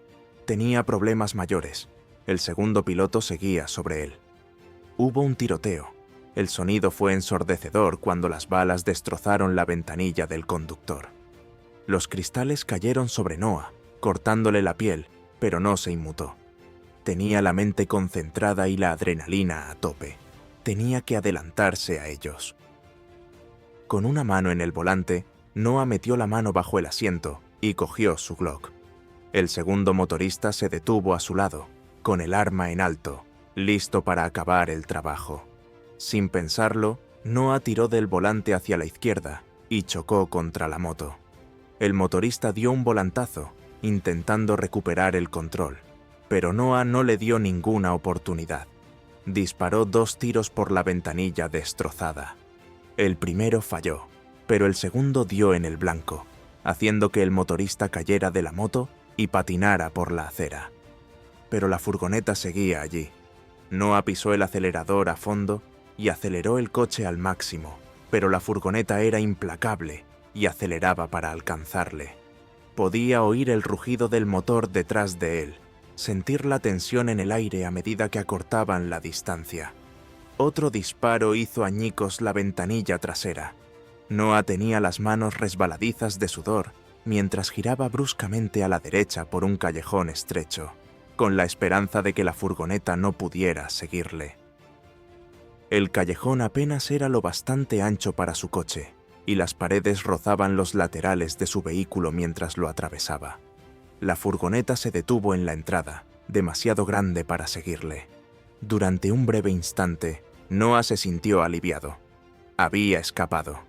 A: Tenía problemas mayores. El segundo piloto seguía sobre él. Hubo un tiroteo. El sonido fue ensordecedor cuando las balas destrozaron la ventanilla del conductor. Los cristales cayeron sobre Noah, cortándole la piel, pero no se inmutó. Tenía la mente concentrada y la adrenalina a tope. Tenía que adelantarse a ellos. Con una mano en el volante, Noah metió la mano bajo el asiento y cogió su Glock. El segundo motorista se detuvo a su lado, con el arma en alto, listo para acabar el trabajo. Sin pensarlo, Noah tiró del volante hacia la izquierda y chocó contra la moto. El motorista dio un volantazo, intentando recuperar el control, pero Noah no le dio ninguna oportunidad. Disparó 2 tiros por la ventanilla destrozada. El primero falló, pero el segundo dio en el blanco, haciendo que el motorista cayera de la moto y patinara por la acera. Pero la furgoneta seguía allí. Noah pisó el acelerador a fondo y aceleró el coche al máximo, pero la furgoneta era implacable y aceleraba para alcanzarle. Podía oír el rugido del motor detrás de él, sentir la tensión en el aire a medida que acortaban la distancia. Otro disparo hizo añicos la ventanilla trasera. Noah tenía las manos resbaladizas de sudor mientras giraba bruscamente a la derecha por un callejón estrecho, con la esperanza de que la furgoneta no pudiera seguirle. El callejón apenas era lo bastante ancho para su coche, y las paredes rozaban los laterales de su vehículo mientras lo atravesaba. La furgoneta se detuvo en la entrada, demasiado grande para seguirle. Durante un breve instante, Noah se sintió aliviado. Había escapado.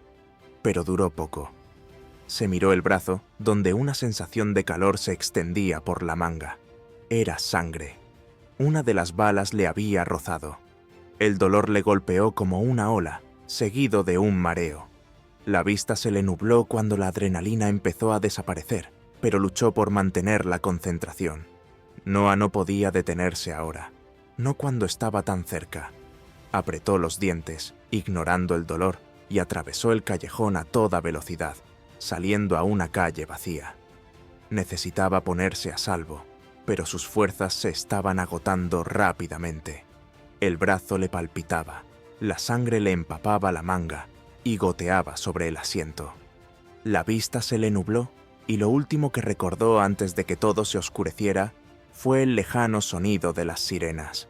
A: Pero duró poco. Se miró el brazo, donde una sensación de calor se extendía por la manga. Era sangre. Una de las balas le había rozado. El dolor le golpeó como una ola, seguido de un mareo. La vista se le nubló cuando la adrenalina empezó a desaparecer, pero luchó por mantener la concentración. Noah no podía detenerse ahora, no cuando estaba tan cerca. Apretó los dientes, ignorando el dolor, y atravesó el callejón a toda velocidad, saliendo a una calle vacía. Necesitaba ponerse a salvo, pero sus fuerzas se estaban agotando rápidamente. El brazo le palpitaba, la sangre le empapaba la manga y goteaba sobre el asiento. La vista se le nubló y lo último que recordó antes de que todo se oscureciera fue el lejano sonido de las sirenas.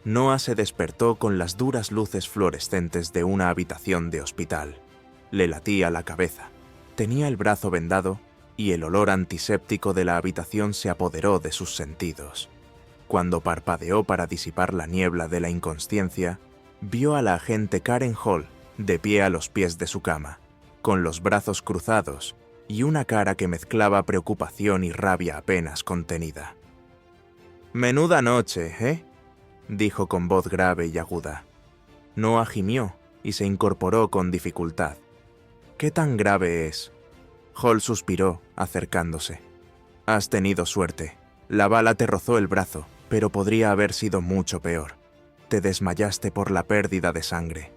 A: Noah se despertó con las duras luces fluorescentes de una habitación de hospital. Le latía la cabeza, tenía el brazo vendado y el olor antiséptico de la habitación se apoderó de sus sentidos. Cuando parpadeó para disipar la niebla de la inconsciencia, vio a la agente Karen Hall de pie a los pies de su cama, con los brazos cruzados y una cara que mezclaba preocupación y rabia apenas contenida. «Menuda noche, ¿eh?», dijo con voz grave y aguda. Noah gimió, y se incorporó con dificultad. ¿Qué tan grave es? Hall suspiró, acercándose. Has tenido suerte. La bala te rozó el brazo, pero podría haber sido mucho peor. Te desmayaste por la pérdida de sangre.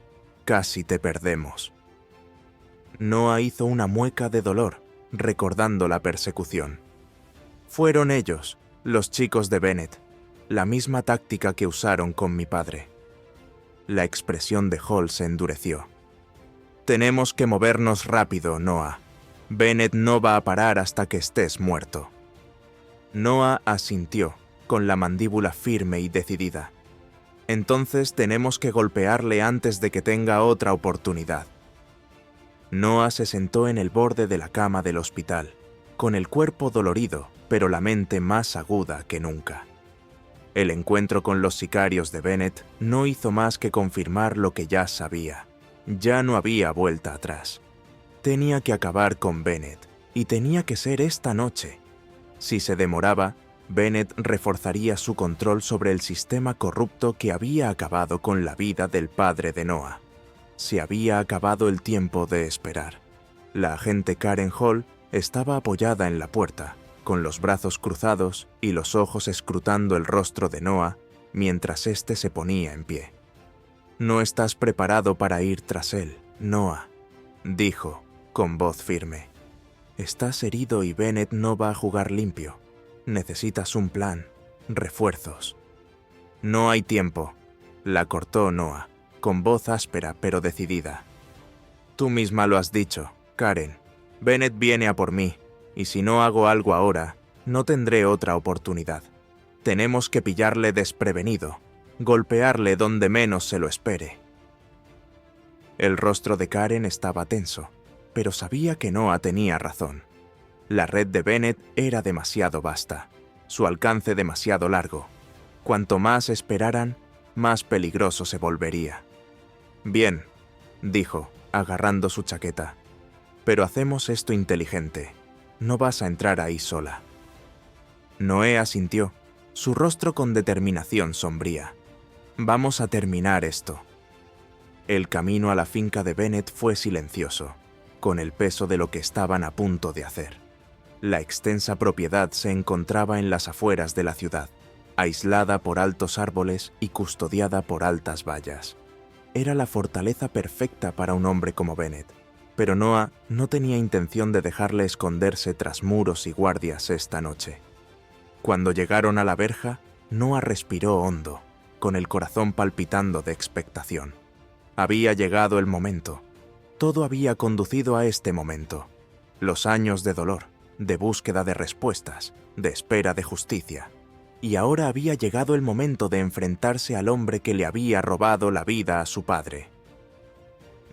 A: Casi te perdemos. Noah hizo una mueca de dolor, recordando la persecución. Fueron ellos, los chicos de Bennett, la misma táctica que usaron con mi padre. La expresión de Hall se endureció. Tenemos que movernos rápido, Noah. Bennett no va a parar hasta que estés muerto. Noah asintió, con la mandíbula firme y decidida. Entonces tenemos que golpearle antes de que tenga otra oportunidad. Noah se sentó en el borde de la cama del hospital, con el cuerpo dolorido, pero la mente más aguda que nunca. El encuentro con los sicarios de Bennett no hizo más que confirmar lo que ya sabía. Ya no había vuelta atrás. Tenía que acabar con Bennett, y tenía que ser esta noche. Si se demoraba, Bennett reforzaría su control sobre el sistema corrupto que había acabado con la vida del padre de Noah. Se había acabado el tiempo de esperar. La agente Karen Hall estaba apoyada en la puerta, con los brazos cruzados y los ojos escrutando el rostro de Noah mientras éste se ponía en pie. «No estás preparado para ir tras él, Noah», dijo, con voz firme. «Estás herido y Bennett no va a jugar limpio. Necesitas un plan, refuerzos». «No hay tiempo», la cortó Noah, con voz áspera pero decidida. «Tú misma lo has dicho, Karen. Bennett viene a por mí, y si no hago algo ahora, no tendré otra oportunidad. Tenemos que pillarle desprevenido, golpearle donde menos se lo espere». El rostro de Karen estaba tenso, pero sabía que Noah tenía razón. La red de Bennett era demasiado vasta, su alcance demasiado largo. Cuanto más esperaran, más peligroso se volvería. «Bien», dijo, agarrando su chaqueta, «pero hacemos esto inteligente. No vas a entrar ahí sola». Noé asintió, su rostro con determinación sombría. «Vamos a terminar esto». El camino a la finca de Bennett fue silencioso, con el peso de lo que estaban a punto de hacer. La extensa propiedad se encontraba en las afueras de la ciudad, aislada por altos árboles y custodiada por altas vallas. Era la fortaleza perfecta para un hombre como Bennett, pero Noah no tenía intención de dejarle esconderse tras muros y guardias esta noche. Cuando llegaron a la verja, Noah respiró hondo, con el corazón palpitando de expectación. Había llegado el momento. Todo había conducido a este momento. Los años de dolor, de búsqueda de respuestas, de espera de justicia. Y ahora había llegado el momento de enfrentarse al hombre que le había robado la vida a su padre.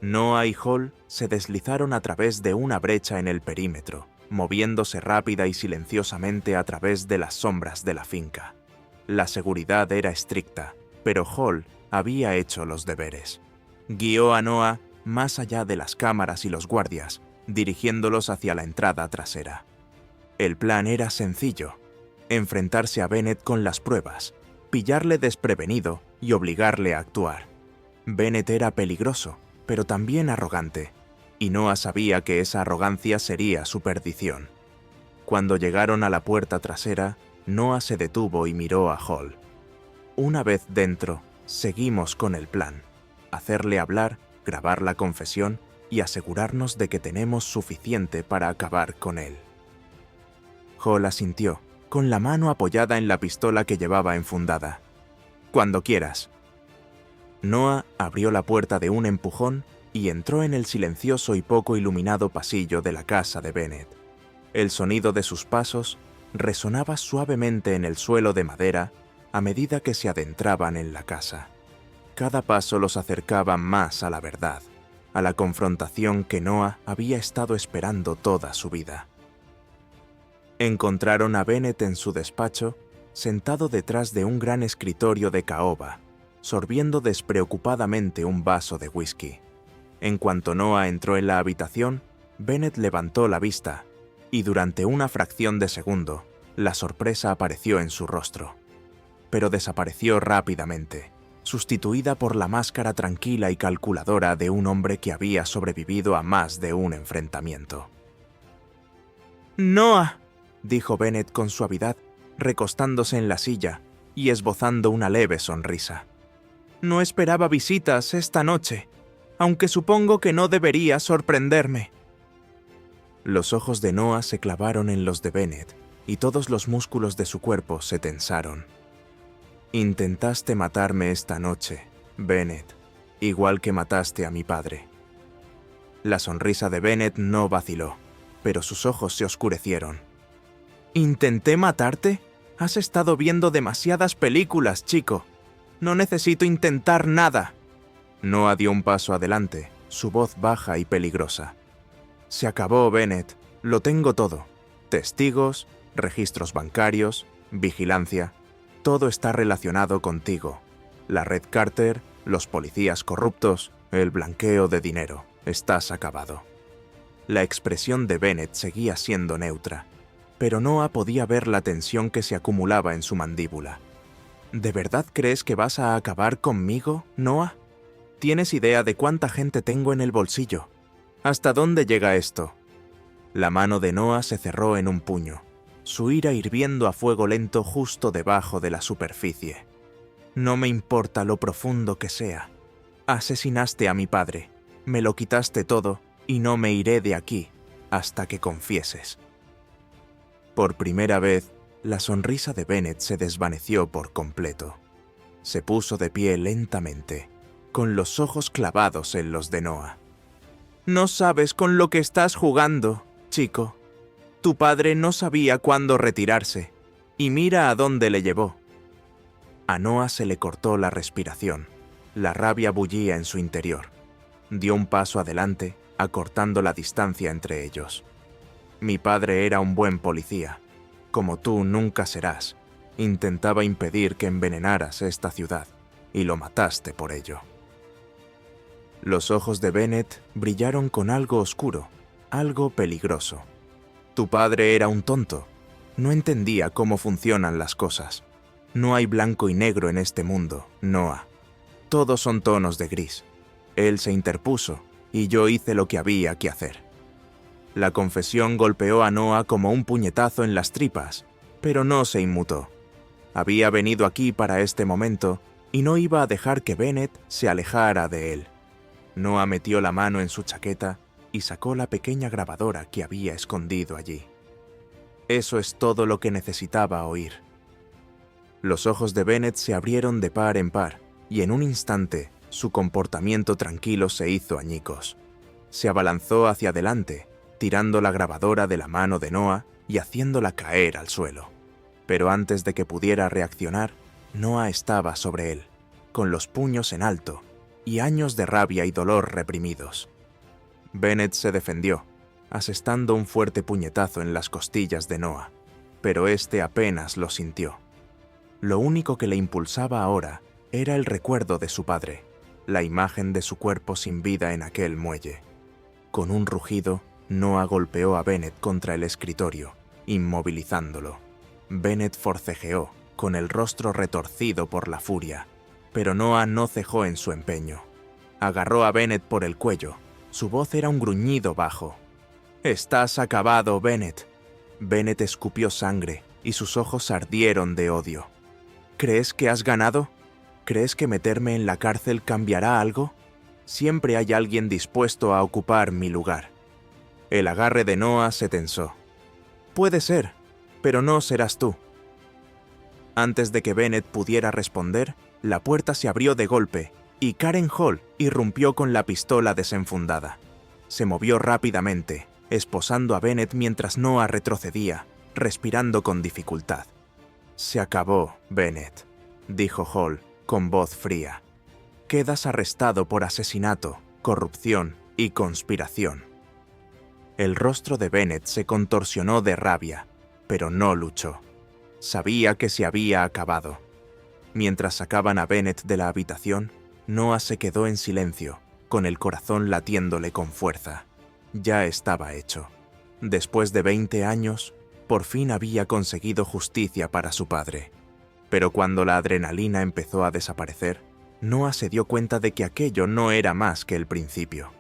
A: Noah y Hall se deslizaron a través de una brecha en el perímetro, moviéndose rápida y silenciosamente a través de las sombras de la finca. La seguridad era estricta, pero Hall había hecho los deberes. Guió a Noah más allá de las cámaras y los guardias, dirigiéndolos hacia la entrada trasera. El plan era sencillo: enfrentarse a Bennett con las pruebas, pillarle desprevenido y obligarle a actuar. Bennett era peligroso, pero también arrogante, y Noah sabía que esa arrogancia sería su perdición. Cuando llegaron a la puerta trasera, Noah se detuvo y miró a Hall. Una vez dentro, seguimos con el plan: hacerle hablar, grabar la confesión y asegurarnos de que tenemos suficiente para acabar con él. Hall asintió, con la mano apoyada en la pistola que llevaba enfundada. «Cuando quieras». Noah abrió la puerta de un empujón y entró en el silencioso y poco iluminado pasillo de la casa de Bennett. El sonido de sus pasos resonaba suavemente en el suelo de madera a medida que se adentraban en la casa. Cada paso los acercaba más a la verdad, a la confrontación que Noah había estado esperando toda su vida. Encontraron a Bennett en su despacho, sentado detrás de un gran escritorio de caoba, sorbiendo despreocupadamente un vaso de whisky. En cuanto Noah entró en la habitación, Bennett levantó la vista, y durante una fracción de segundo, la sorpresa apareció en su rostro. Pero desapareció rápidamente. sustituida por la máscara tranquila y calculadora de un hombre que había sobrevivido a más de un enfrentamiento. «Noah», dijo Bennett con suavidad, recostándose en la silla y esbozando una leve sonrisa. «No esperaba visitas esta noche, aunque supongo que no debería sorprenderme». Los ojos de Noah se clavaron en los de Bennett y todos los músculos de su cuerpo se tensaron. «Intentaste matarme esta noche, Bennett, igual que mataste a mi padre». La sonrisa de Bennett no vaciló, pero sus ojos se oscurecieron. «¿Intenté matarte? Has estado viendo demasiadas películas, chico. No necesito intentar nada». Noah dio un paso adelante, su voz baja y peligrosa. «Se acabó, Bennett. Lo tengo todo. Testigos, registros bancarios, vigilancia. Todo está relacionado contigo. La red Carter, los policías corruptos, el blanqueo de dinero. Estás acabado». La expresión de Bennett seguía siendo neutra, pero Noah podía ver la tensión que se acumulaba en su mandíbula. «¿De verdad crees que vas a acabar conmigo, Noah? ¿Tienes idea de cuánta gente tengo en el bolsillo? ¿Hasta dónde llega esto?» La mano de Noah se cerró en un puño, su ira hirviendo a fuego lento justo debajo de la superficie. «No me importa lo profundo que sea. Asesinaste a mi padre, me lo quitaste todo y no me iré de aquí hasta que confieses». Por primera vez, la sonrisa de Bennett se desvaneció por completo. Se puso de pie lentamente, con los ojos clavados en los de Noah. «No sabes con lo que estás jugando, chico. Tu padre no sabía cuándo retirarse, y mira a dónde le llevó». A Noah se le cortó la respiración. La rabia bullía en su interior. Dio un paso adelante, acortando la distancia entre ellos. «Mi padre era un buen policía. Como tú nunca serás. Intentaba impedir que envenenaras esta ciudad, y lo mataste por ello». Los ojos de Bennett brillaron con algo oscuro, algo peligroso. «Tu padre era un tonto. No entendía cómo funcionan las cosas. No hay blanco y negro en este mundo, Noah. Todos son tonos de gris. Él se interpuso, y yo hice lo que había que hacer». La confesión golpeó a Noah como un puñetazo en las tripas, pero no se inmutó. Había venido aquí para este momento y no iba a dejar que Bennett se alejara de él. Noah metió la mano en su chaqueta y sacó la pequeña grabadora que había escondido allí. Eso es todo lo que necesitaba oír. Los ojos de Bennett se abrieron de par en par y en un instante su comportamiento tranquilo se hizo añicos. Se abalanzó hacia adelante, tirando la grabadora de la mano de Noah y haciéndola caer al suelo. Pero antes de que pudiera reaccionar, Noah estaba sobre él, con los puños en alto y años de rabia y dolor reprimidos. Bennett se defendió, asestando un fuerte puñetazo en las costillas de Noah, pero este apenas lo sintió. Lo único que le impulsaba ahora era el recuerdo de su padre, la imagen de su cuerpo sin vida en aquel muelle. Con un rugido, Noah golpeó a Bennett contra el escritorio, inmovilizándolo. Bennett forcejeó, con el rostro retorcido por la furia, pero Noah no cejó en su empeño. Agarró a Bennett por el cuello. Su voz era un gruñido bajo. «Estás acabado, Bennett». Bennett escupió sangre y sus ojos ardieron de odio. «¿Crees que has ganado? ¿Crees que meterme en la cárcel cambiará algo? Siempre hay alguien dispuesto a ocupar mi lugar». El agarre de Noah se tensó. «Puede ser, pero no serás tú». Antes de que Bennett pudiera responder, la puerta se abrió de golpe y Karen Hall irrumpió con la pistola desenfundada. Se movió rápidamente, esposando a Bennett mientras Noah retrocedía, respirando con dificultad. «Se acabó, Bennett», dijo Hall, con voz fría. «Quedas arrestado por asesinato, corrupción y conspiración». El rostro de Bennett se contorsionó de rabia, pero no luchó. Sabía que se había acabado. Mientras sacaban a Bennett de la habitación, Noah se quedó en silencio, con el corazón latiéndole con fuerza. Ya estaba hecho. Después de 20 años, por fin había conseguido justicia para su padre. Pero cuando la adrenalina empezó a desaparecer, Noah se dio cuenta de que aquello no era más que el principio.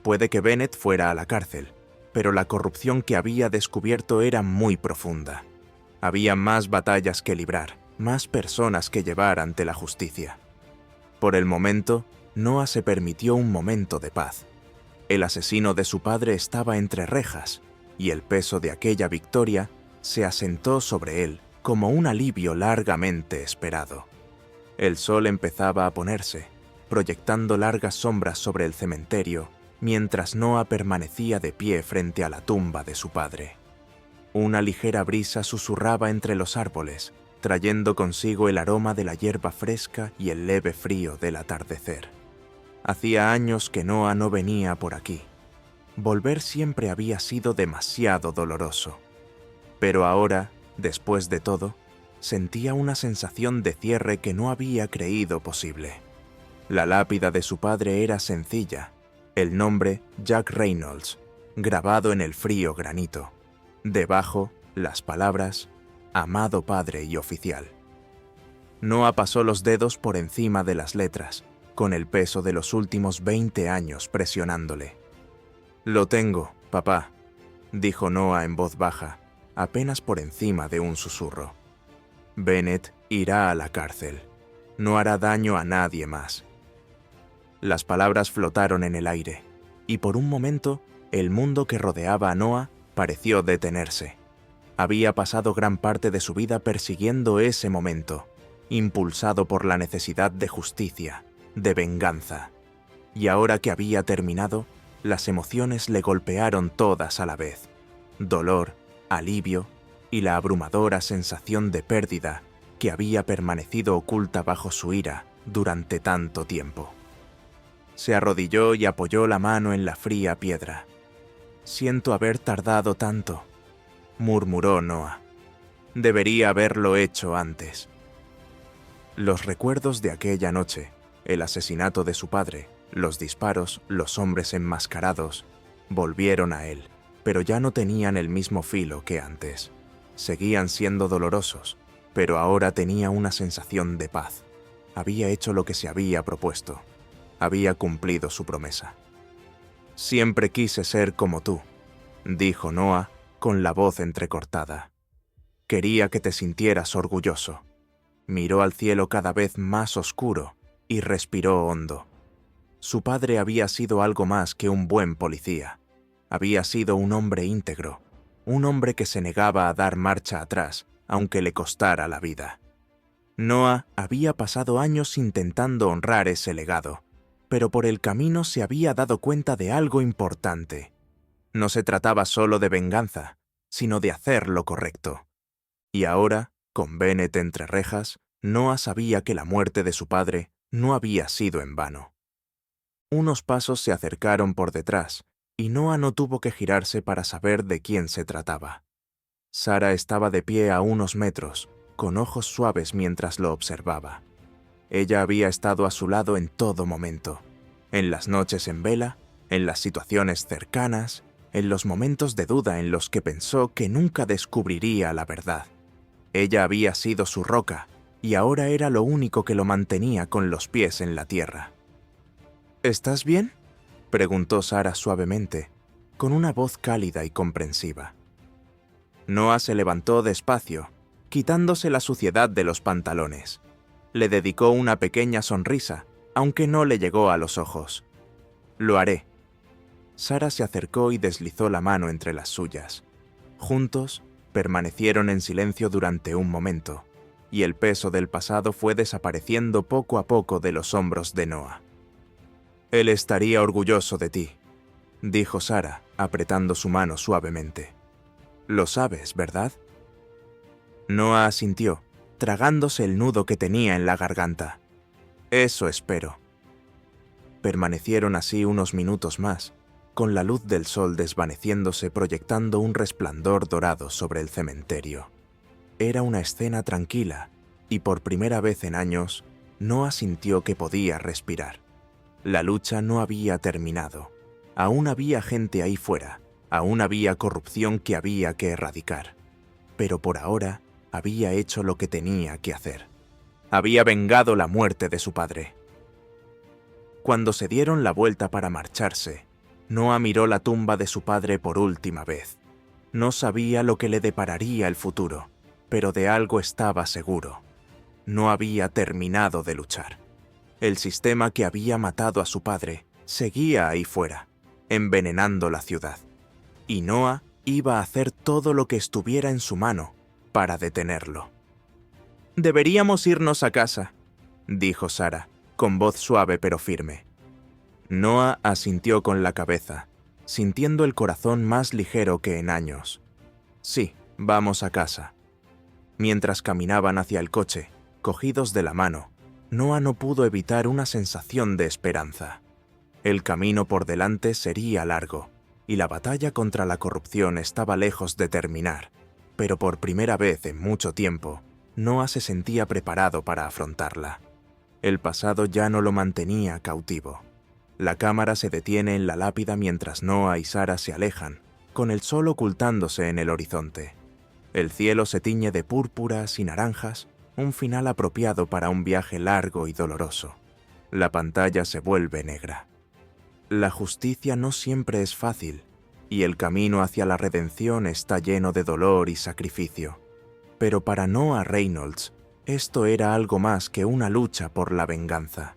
A: Puede que Bennett fuera a la cárcel, pero la corrupción que había descubierto era muy profunda. Había más batallas que librar, más personas que llevar ante la justicia. Por el momento, Noah se permitió un momento de paz. El asesino de su padre estaba entre rejas, y el peso de aquella victoria se asentó sobre él como un alivio largamente esperado. El sol empezaba a ponerse, proyectando largas sombras sobre el cementerio, mientras Noah permanecía de pie frente a la tumba de su padre. Una ligera brisa susurraba entre los árboles, trayendo consigo el aroma de la hierba fresca y el leve frío del atardecer. Hacía años que Noah no venía por aquí. Volver siempre había sido demasiado doloroso. Pero ahora, después de todo, sentía una sensación de cierre que no había creído posible. La lápida de su padre era sencilla, el nombre Jack Reynolds, grabado en el frío granito. Debajo, las palabras «Amado padre y oficial». Noah pasó los dedos por encima de las letras, con el peso de los últimos 20 años presionándole. «Lo tengo, papá», dijo Noah en voz baja, apenas por encima de un susurro. «Bennett irá a la cárcel. No hará daño a nadie más». Las palabras flotaron en el aire, y por un momento, el mundo que rodeaba a Noah pareció detenerse. Había pasado gran parte de su vida persiguiendo ese momento, impulsado por la necesidad de justicia, de venganza. Y ahora que había terminado, las emociones le golpearon todas a la vez. Dolor, alivio y la abrumadora sensación de pérdida que había permanecido oculta bajo su ira durante tanto tiempo. Se arrodilló y apoyó la mano en la fría piedra. «Siento haber tardado tanto», murmuró Noah. «Debería haberlo hecho antes». Los recuerdos de aquella noche, el asesinato de su padre, los disparos, los hombres enmascarados, volvieron a él, pero ya no tenían el mismo filo que antes. Seguían siendo dolorosos, pero ahora tenía una sensación de paz. Había hecho lo que se había propuesto. Había cumplido su promesa. «Siempre quise ser como tú», dijo Noah con la voz entrecortada. «Quería que te sintieras orgulloso». Miró al cielo cada vez más oscuro y respiró hondo. Su padre había sido algo más que un buen policía. Había sido un hombre íntegro, un hombre que se negaba a dar marcha atrás, aunque le costara la vida. Noah había pasado años intentando honrar ese legado, pero por el camino se había dado cuenta de algo importante. No se trataba solo de venganza, sino de hacer lo correcto. Y ahora, con Bennett entre rejas, Noah sabía que la muerte de su padre no había sido en vano. Unos pasos se acercaron por detrás, y Noah no tuvo que girarse para saber de quién se trataba. Sarah estaba de pie a unos metros, con ojos suaves mientras lo observaba. Ella había estado a su lado en todo momento, en las noches en vela, en las situaciones cercanas, en los momentos de duda en los que pensó que nunca descubriría la verdad. Ella había sido su roca, y ahora era lo único que lo mantenía con los pies en la tierra. «¿Estás bien?», preguntó Sarah suavemente, con una voz cálida y comprensiva. Noah se levantó despacio, quitándose la suciedad de los pantalones. Le dedicó una pequeña sonrisa, aunque no le llegó a los ojos. «Lo haré». Sarah se acercó y deslizó la mano entre las suyas. Juntos, permanecieron en silencio durante un momento, y el peso del pasado fue desapareciendo poco a poco de los hombros de Noah. «Él estaría orgulloso de ti», dijo Sarah, apretando su mano suavemente. «Lo sabes, ¿verdad?». Noah asintió, tragándose el nudo que tenía en la garganta. «Eso espero». Permanecieron así unos minutos más, con la luz del sol desvaneciéndose proyectando un resplandor dorado sobre el cementerio. Era una escena tranquila, y por primera vez en años, Noah sintió que podía respirar. La lucha no había terminado. Aún había gente ahí fuera, aún había corrupción que había que erradicar. Pero por ahora, había hecho lo que tenía que hacer. Había vengado la muerte de su padre. Cuando se dieron la vuelta para marcharse, Noah miró la tumba de su padre por última vez. No sabía lo que le depararía el futuro, pero de algo estaba seguro. No había terminado de luchar. El sistema que había matado a su padre seguía ahí fuera, envenenando la ciudad. Y Noah iba a hacer todo lo que estuviera en su mano para detenerlo. «Deberíamos irnos a casa», dijo Sarah, con voz suave pero firme. Noah asintió con la cabeza, sintiendo el corazón más ligero que en años. «Sí, vamos a casa». Mientras caminaban hacia el coche, cogidos de la mano, Noah no pudo evitar una sensación de esperanza. El camino por delante sería largo, y la batalla contra la corrupción estaba lejos de terminar, pero por primera vez en mucho tiempo, Noah se sentía preparado para afrontarla. El pasado ya no lo mantenía cautivo. La cámara se detiene en la lápida mientras Noah y Sarah se alejan, con el sol ocultándose en el horizonte. El cielo se tiñe de púrpuras y naranjas, un final apropiado para un viaje largo y doloroso. La pantalla se vuelve negra. La justicia no siempre es fácil, y el camino hacia la redención está lleno de dolor y sacrificio. Pero para Noah Reynolds, esto era algo más que una lucha por la venganza.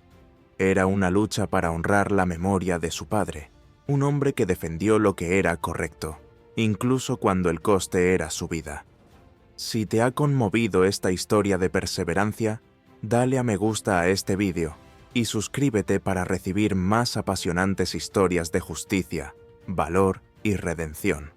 A: Era una lucha para honrar la memoria de su padre, un hombre que defendió lo que era correcto, incluso cuando el coste era su vida. Si te ha conmovido esta historia de perseverancia, dale a me gusta a este vídeo y suscríbete para recibir más apasionantes historias de justicia, valor y redención.